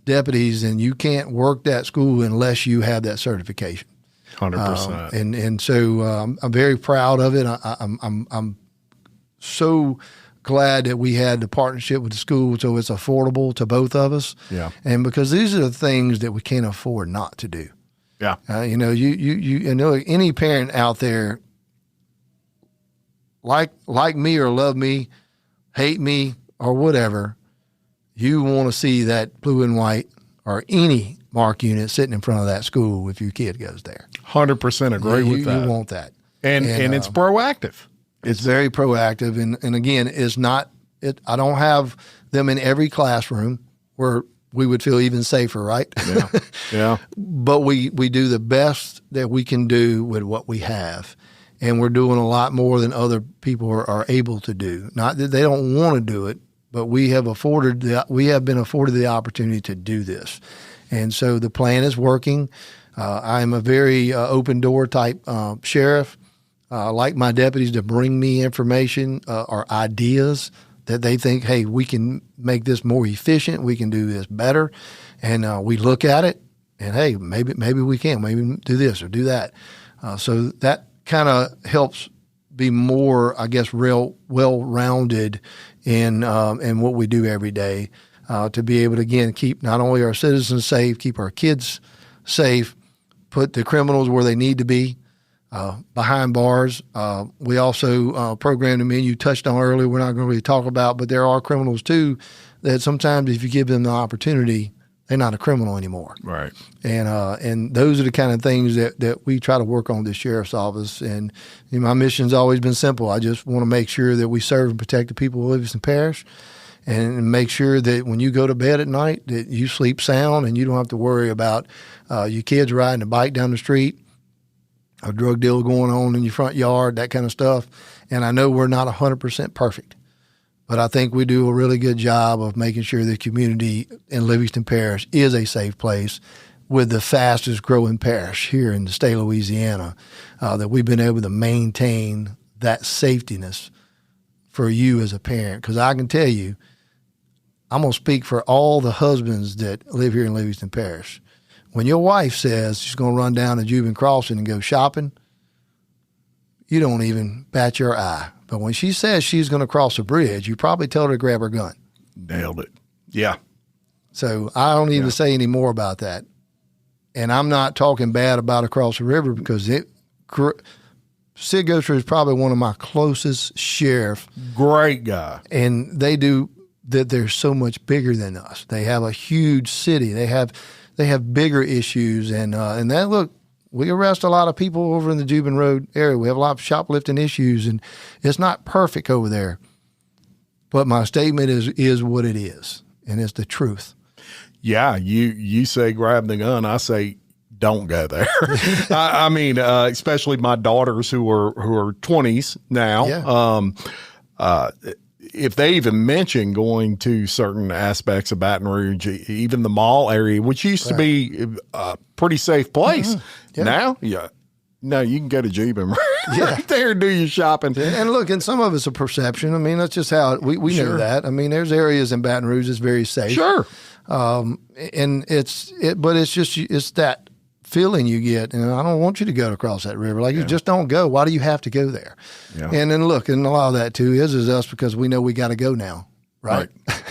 deputies, and you can't work that school unless you have that certification. 100%. And so I'm very proud of it. I'm so glad that we had the partnership with the school, so it's affordable to both of us. Yeah. And because these are the things that we can't afford not to do. Yeah. You know, any parent out there, like me or love me, hate me or whatever, you want to see that blue and white or any mark unit sitting in front of that school if your kid goes there. 100% agree with that. You want that. And it's proactive. It's very proactive. And again, I don't have them in every classroom where we would feel even safer, right? Yeah. Yeah. But we do the best that we can do with what we have. And we're doing a lot more than other people are able to do. Not that they don't want to do it, but we have been afforded the opportunity to do this. And so the plan is working. I'm a very open door type sheriff. I like my deputies to bring me information or ideas that they think, hey, we can make this more efficient. We can do this better. And we look at it and, hey, maybe we can. Maybe do this or do that. So that kind of helps be more, I guess, real well-rounded in what we do every day to be able to, again, keep not only our citizens safe, keep our kids safe, put the criminals where they need to be, behind bars. We also program them in. You touched on earlier, we're not going to really talk about, but there are criminals too that sometimes if you give them the opportunity, they're not a criminal anymore. Right. And those are the kind of things that we try to work on at the sheriff's office. And my mission's always been simple. I just want to make sure that we serve and protect the people of Livingston Parish and make sure that when you go to bed at night that you sleep sound and you don't have to worry about your kids riding a bike down the street, a drug deal going on in your front yard, that kind of stuff. And I know we're not 100% perfect, but I think we do a really good job of making sure the community in Livingston Parish is a safe place with the fastest growing parish here in the state of Louisiana, that we've been able to maintain that safetiness for you as a parent. Because I can tell you, I'm going to speak for all the husbands that live here in Livingston Parish. When your wife says she's going to run down to Juban Crossing and go shopping, you don't even bat your eye. But when she says she's going to cross a bridge, you probably tell her to grab her gun. Nailed it. Yeah. So I don't need to say any more about that. And I'm not talking bad about across the river because Sid Gosher is probably one of my closest sheriffs. Great guy. And they do that. They're so much bigger than us. They have a huge city. They have bigger issues, and that, look, we arrest a lot of people over in the Juban Road area. We have a lot of shoplifting issues, and it's not perfect over there. But my statement is what it is, and it's the truth. Yeah, you say grab the gun. I say don't go there. I mean, especially my daughters who are 20s now. Yeah. If they even mention going to certain aspects of Baton Rouge, even the mall area, which used to be a pretty safe place, now, no, you can go to Juban right there and do your shopping. And look, and some of it's a perception. I mean, that's just how we know that. I mean, there's areas in Baton Rouge that's very safe. Sure. But it's that feeling you get, and I don't want you to go across that river. Like, you just don't go. Why do you have to go there? Yeah. And then look, and a lot of that too is us because we know we got to go now, right?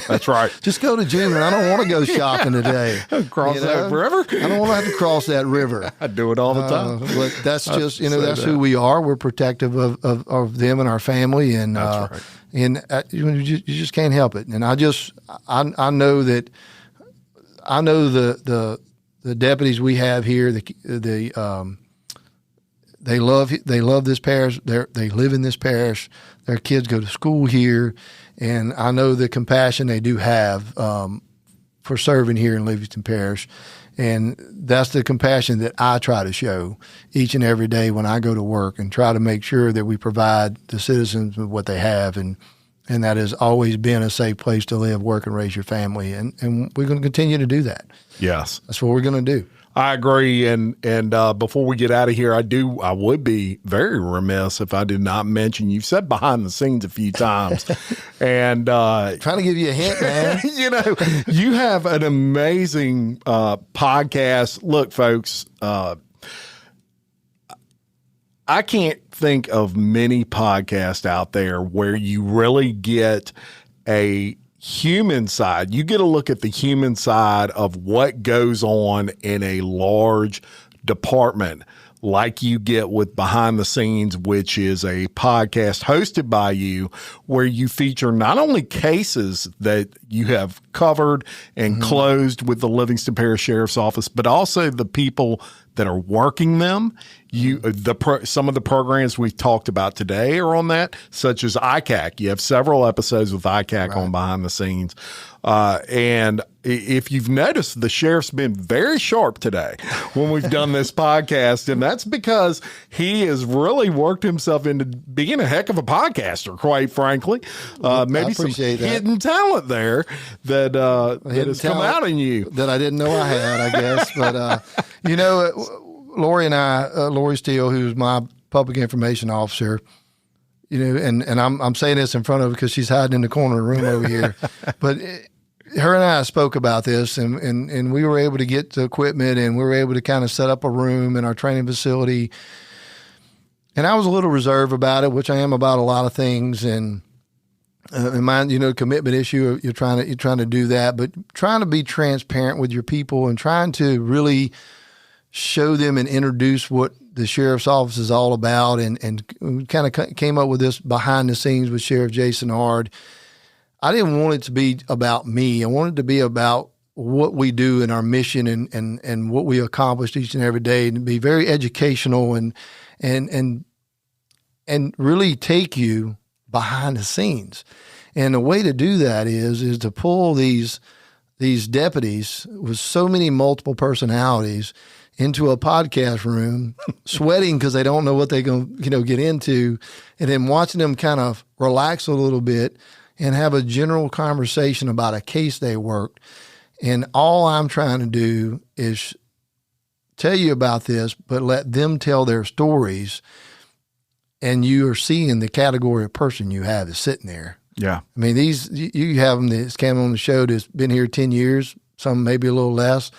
That's right. Just go to Juban. I don't want to go shopping today. Cross that river? I don't want to have to cross that river. I do it all the time. But that's just, that's who we are. We're protective of them and our family, and that's right. And you just can't help it. And I know that the deputies we have here, they love this parish. They live in this parish. Their kids go to school here, and I know the compassion they do have for serving here in Livingston Parish, and that's the compassion that I try to show each and every day when I go to work, and try to make sure that we provide the citizens with what they have, and that has always been a safe place to live, work, and raise your family, and we're going to continue to do that. Yes. That's what we're going to do. I agree. And before we get out of here, I would be very remiss if I did not mention, you've said behind the scenes a few times and, trying to give you a hint, man. You have an amazing, podcast. Look, folks, I can't think of many podcasts out there where you really get a human side. You get a look at the human side of what goes on in a large department like you get with Behind the Scenes, which is a podcast hosted by you where you feature not only cases that you have covered and closed with the Livingston Parish Sheriff's Office, but also the people that are working them. Some of the programs we've talked about today are on that, such as ICAC. You have several episodes with ICAC on Behind the Scenes. And if you've noticed, the sheriff's been very sharp today when we've done this podcast. And that's because he has really worked himself into being a heck of a podcaster, quite frankly. Maybe some hidden talent there that has come out in you. That I didn't know I had, I guess. But, Lori and I, Lori Steele, who's my public information officer, and I'm saying this in front of her because she's hiding in the corner of the room over here. But her and I spoke about this, and we were able to get the equipment, and we were able to kind of set up a room in our training facility. And I was a little reserved about it, which I am about a lot of things. And in my, commitment issue, you're trying to do that, but trying to be transparent with your people and trying to really show them and introduce what the sheriff's office is all about, and we kind of came up with this behind the scenes with Sheriff Jason Hard. I didn't want it to be about me. I wanted it to be about what we do and our mission and what we accomplish each and every day, and be very educational and really take you behind the scenes. And the way to do that is to pull these deputies with so many multiple personalities into a podcast room, sweating because they don't know what they're going to get into, and then watching them kind of relax a little bit and have a general conversation about a case they worked. And all I'm trying to do is tell you about this, but let them tell their stories, and you are seeing the category of person you have is sitting there. Yeah. I mean, you have them that's came on the show that's been here 10 years, some maybe a little less.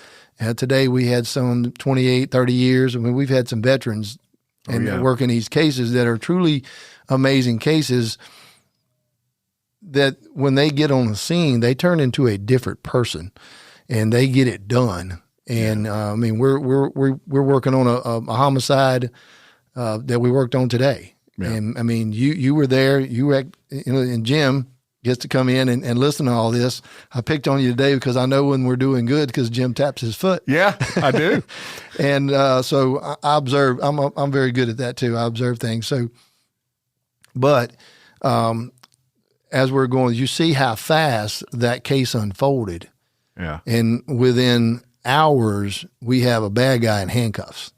Today we had some 28, 30 years. I mean, we've had some veterans working these cases that are truly amazing cases that when they get on the scene, they turn into a different person and they get it done. And I mean, we're working on a homicide that we worked on today. Yeah. And I mean, you were there, and Jim gets to come in and listen to all this. I picked on you today because I know when we're doing good because Jim taps his foot. Yeah, I do. And so I observe. I'm very good at that too. I observe things. So, but as we're going, you see how fast that case unfolded. Yeah. And within hours, we have a bad guy in handcuffs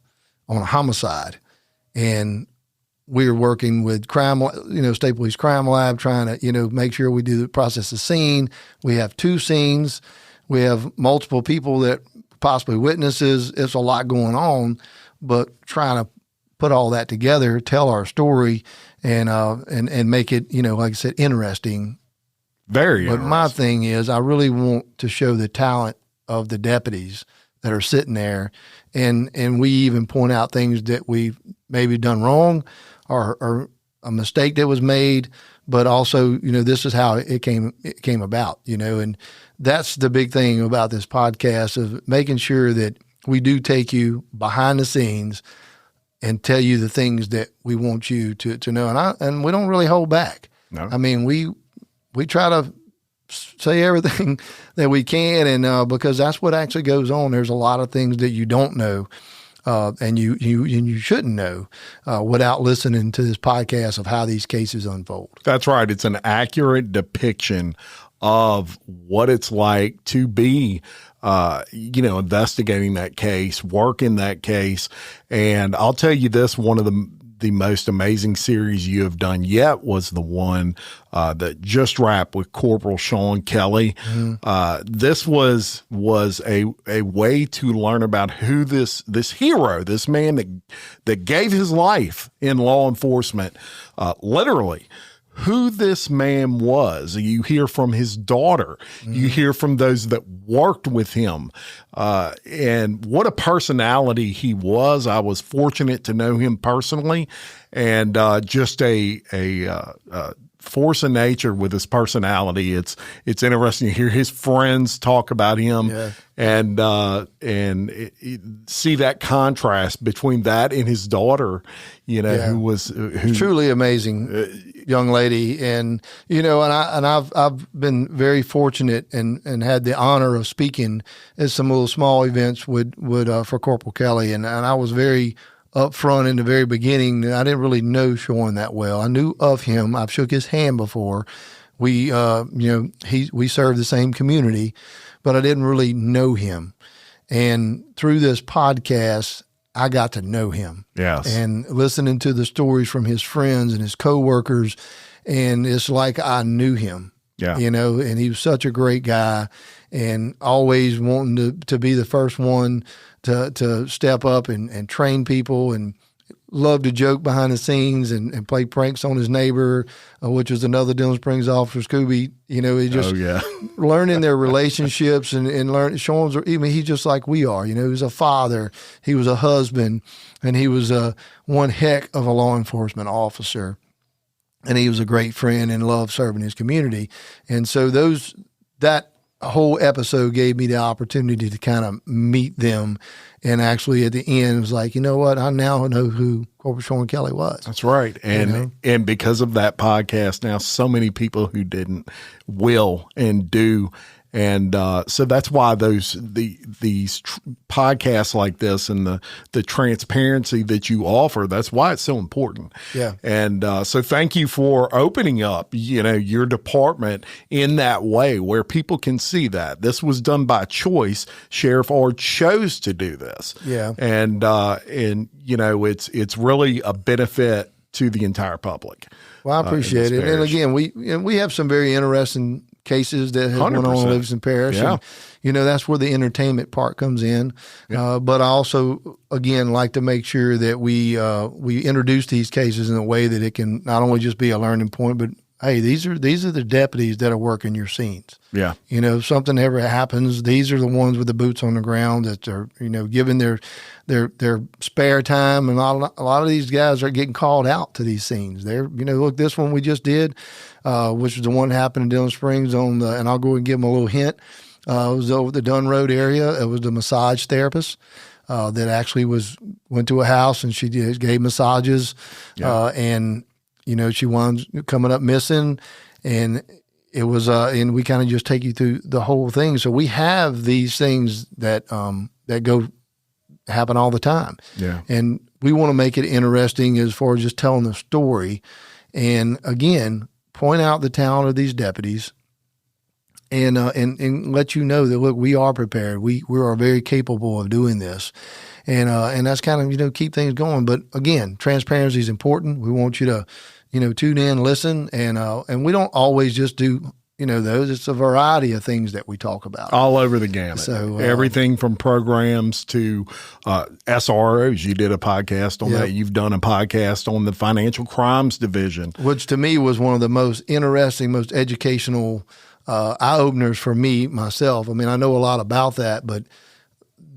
on a homicide, and we're working with crime, State Police Crime Lab, trying to, make sure we do the process of scene. We have 2 scenes. We have multiple people that possibly witnesses. It's a lot going on, but trying to put all that together, tell our story, and make it, like I said, interesting. Very interesting. But my thing is, I really want to show the talent of the deputies that are sitting there, and we even point out things that we've maybe done wrong, or a mistake that was made, but also, this is how it came about, and that's the big thing about this podcast, of making sure that we do take you behind the scenes and tell you the things that we want you to know. And we don't really hold back. No. I mean, we try to say everything that we can, and because that's what actually goes on. There's a lot of things that you don't know. And you shouldn't know without listening to this podcast of how these cases unfold. That's right. It's an accurate depiction of what it's like to be, investigating that case, working that case. And I'll tell you this, one of the most amazing series you have done yet was the one that just wrapped with Corporal Sean Kelly. This was a way to learn about who this hero, this man that gave his life in law enforcement, literally, who this man was. You hear from his daughter. You hear from those that worked with him. And what a personality he was. I was fortunate to know him personally, and just a force of nature with his personality. It's interesting to hear his friends talk about him, and see that contrast between that and his daughter, who truly amazing young lady. And I've been very fortunate and had the honor of speaking at some little small events for Corporal Kelly, and I was very up front in the very beginning. I didn't really know Sean that well. I knew of him. I've shook his hand before. We served the same community, but I didn't really know him. And through this podcast, I got to know him. Yes. And listening to the stories from his friends and his coworkers, and it's like I knew him. Yeah. And he was such a great guy, and always wanting to be the first one to step up and train people, and loved to joke behind the scenes and play pranks on his neighbor, which was another Dillon Springs officer, Scooby. He just learning their relationships and learning. Sean's, he's just like we are. He was a father, he was a husband, and he was one heck of a law enforcement officer. And he was a great friend and loved serving his community. And so that whole episode gave me the opportunity to kind of meet them. And actually at the end, it was like, you know what? I now know who Corporal Sean Kelly was. That's right. And because of that podcast, now so many people who didn't will and do. And so that's why these podcasts like this and the transparency that you offer, that's why it's so important. Yeah. And so thank you for opening up, your department in that way where people can see that. This was done by choice. Sheriff Ard chose to do this. Yeah. And it's really a benefit to the entire public. Well, I appreciate it. And again, we have some very interesting cases that have went on in Livingston Parish. Yeah. And, that's where the entertainment part comes in. Yeah. But I also, again, like to make sure that we introduce these cases in a way that it can not only just be a learning point, but hey, these are the deputies that are working your scenes. Yeah. If something ever happens, these are the ones with the boots on the ground that are, giving their spare time. And a lot of these guys are getting called out to these scenes. They're, look, this one we just did, which was the one that happened in Dillon Springs and I'll go and give them a little hint. It was over the Dunn Road area. It was the massage therapist that actually went to a house and she gave massages. Yeah. And she wound coming up missing, and it was, and we kind of just take you through the whole thing. So we have these things that happen all the time. Yeah. And we want to make it interesting as far as just telling the story. And again, point out the talent of these deputies and let you know that, look, we are prepared. We are very capable of doing this. And that's kind of, keep things going. But again, transparency is important. We want you to, tune in, listen. And we don't always just do, those. It's a variety of things that we talk about. All over the gamut. So everything from programs to SROs. You did a podcast on that. You've done a podcast on the financial crimes division. Which to me was one of the most interesting, most educational eye-openers for me, myself. I mean, I know a lot about that, but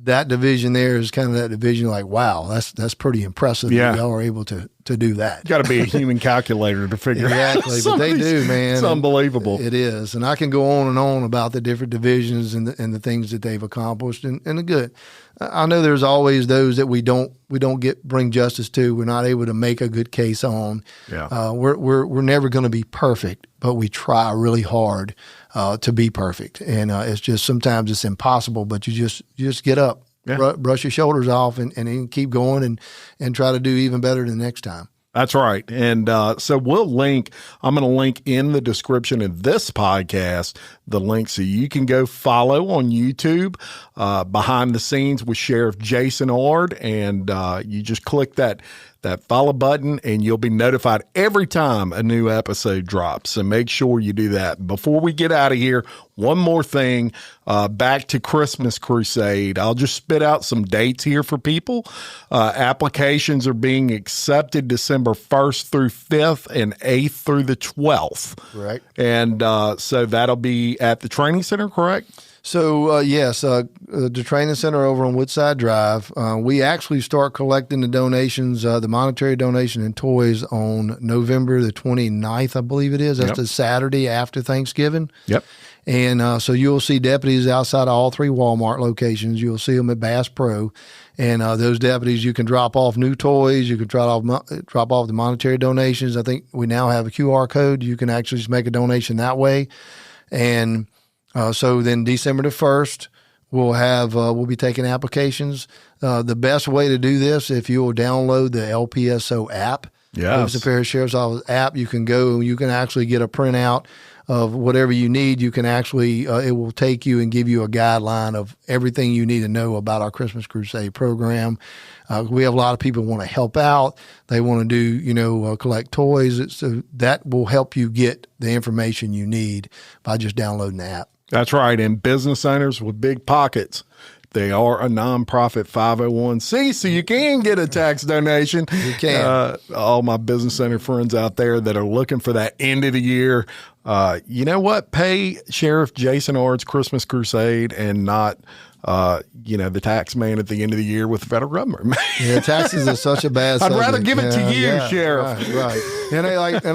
that division there is kind of that division like, wow, that's pretty impressive. Yeah. That y'all are able to do that. Got to be a human calculator to figure exactly, out. But they do, man. It's unbelievable. It is. And I can go on and on about the different divisions and the things that they've accomplished and the good. I know there's always those that we don't bring justice to. We're not able to make a good case on. Yeah. We're never going to be perfect, but we try really hard to be perfect. And it's just sometimes it's impossible, but you just get up, brush your shoulders off, and then keep going and try to do even better the next time. That's right. And so I'm going to link in the description of this podcast, the link so you can go follow on YouTube, Behind the Scenes with Sheriff Jason Ard. And you just click that that follow button, and you'll be notified every time a new episode drops. So make sure you do that. Before we get out of here, one more thing, back to Christmas Crusade. I'll just spit out some dates here for people. Applications are being accepted December 1st through 5th and 8th through the 12th. Right. And so that'll be at the training center, correct? So, yes, the training center over on Woodside Drive, we actually start collecting the donations, the monetary donation and toys on November the 29th, I believe it is. That's the Saturday after Thanksgiving. Yep. And so you'll see deputies outside of all 3 Walmart locations. You'll see them at Bass Pro. And those deputies, you can drop off new toys. You can drop off the monetary donations. I think we now have a QR code. You can actually just make a donation that way. And so then December the 1st, we'll be taking applications. The best way to do this, if you will download the LPSO app, the Parish Sheriff's Office app, you can go and you can actually get a printout of whatever you need. You can actually, it will take you and give you a guideline of everything you need to know about our Christmas Crusade program. We have a lot of people who want to help out. They want to do, collect toys. So that will help you get the information you need by just downloading the app. That's right. And business owners with big pockets, they are a nonprofit 501c, so you can get a tax donation. You can. All my business owner friends out there that are looking for that end of the year, you know what? Pay Sheriff Jason Ard's Christmas Crusade and not the tax man at the end of the year with the federal government. Yeah, taxes are such a bad I'd subject. rather give it to you, Sheriff. Right. And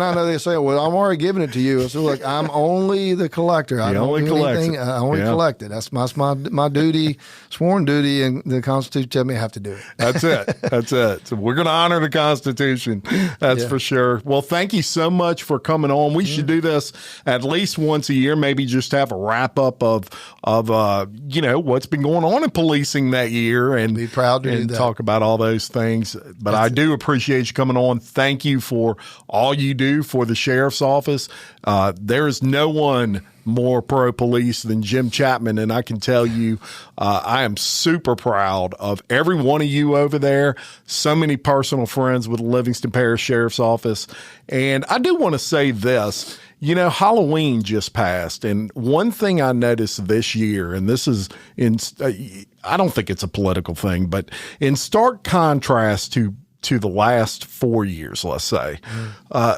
I know they say, well, I'm already giving it to you. So look, I'm only the collector. I don't do anything. I only collect it. That's my duty, sworn duty, and the Constitution tells me I have to do it. That's it. That's it. So we're going to honor the Constitution. That's for sure. Well, thank you so much for coming on. We should do this at least once a year, maybe just have a wrap up of what's been going on in policing that year, and be proud to do that. Talk about all those things. But I do appreciate you coming on. Thank you for all you do for the sheriff's office. There is no one more pro-police than Jim Chapman, and I can tell you I am super proud of every one of you over there. So many personal friends with the Livingston Parish Sheriff's Office. And I do want to say this. Halloween just passed, and one thing I noticed this year, and this is I don't think it's a political thing, but in stark contrast to the last 4 years, let's say,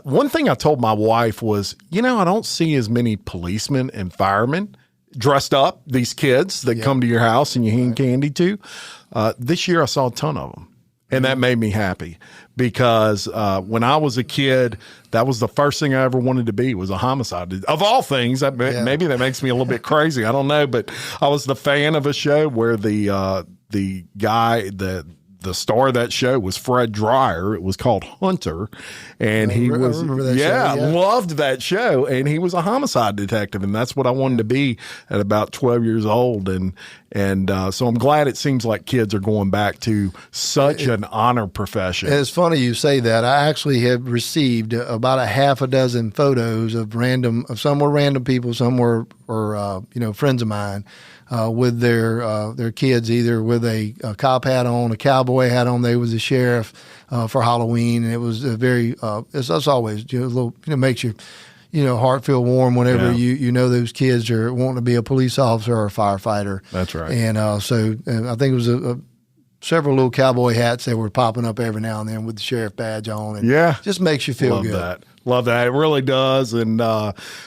one thing I told my wife was, I don't see as many policemen and firemen dressed up, these kids that come to your house and you hand candy to. This year I saw a ton of them. And that made me happy because when I was a kid, that was the first thing I ever wanted to be, was a homicide. Of all things, maybe that makes me a little bit crazy. I don't know, but I was the fan of a show where the guy, the star of that show was Fred Dreyer. It was called Hunter, and he was loved that show, and he was a homicide detective, and that's what I wanted to be at about 12 years old, and so I'm glad it seems like kids are going back to such an honor profession. It's funny you say that. I actually have received about a half a dozen photos of some were random people, some were friends of mine. With their kids, either with a cop hat on, a cowboy hat on. They was a sheriff for Halloween, and it was a very. It's always a little. Makes your heart feel warm whenever you know those kids are wanting to be a police officer or a firefighter. That's right. And so I think it was several little cowboy hats that were popping up every now and then with the sheriff badge on. And just makes you feel good. Love that. It really does. And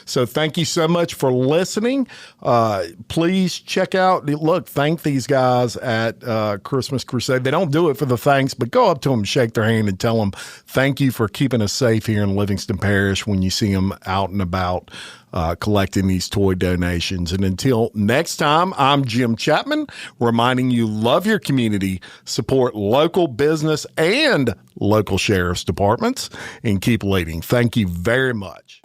so thank you so much for listening. Please check out, thank these guys at Christmas Crusade. They don't do it for the thanks, but go up to them, shake their hand, and tell them thank you for keeping us safe here in Livingston Parish when you see them out and about collecting these toy donations. And until next time, I'm Jim Chapman, reminding you, love your community, support local business and local sheriff's departments, and keep leading. Thank you very much.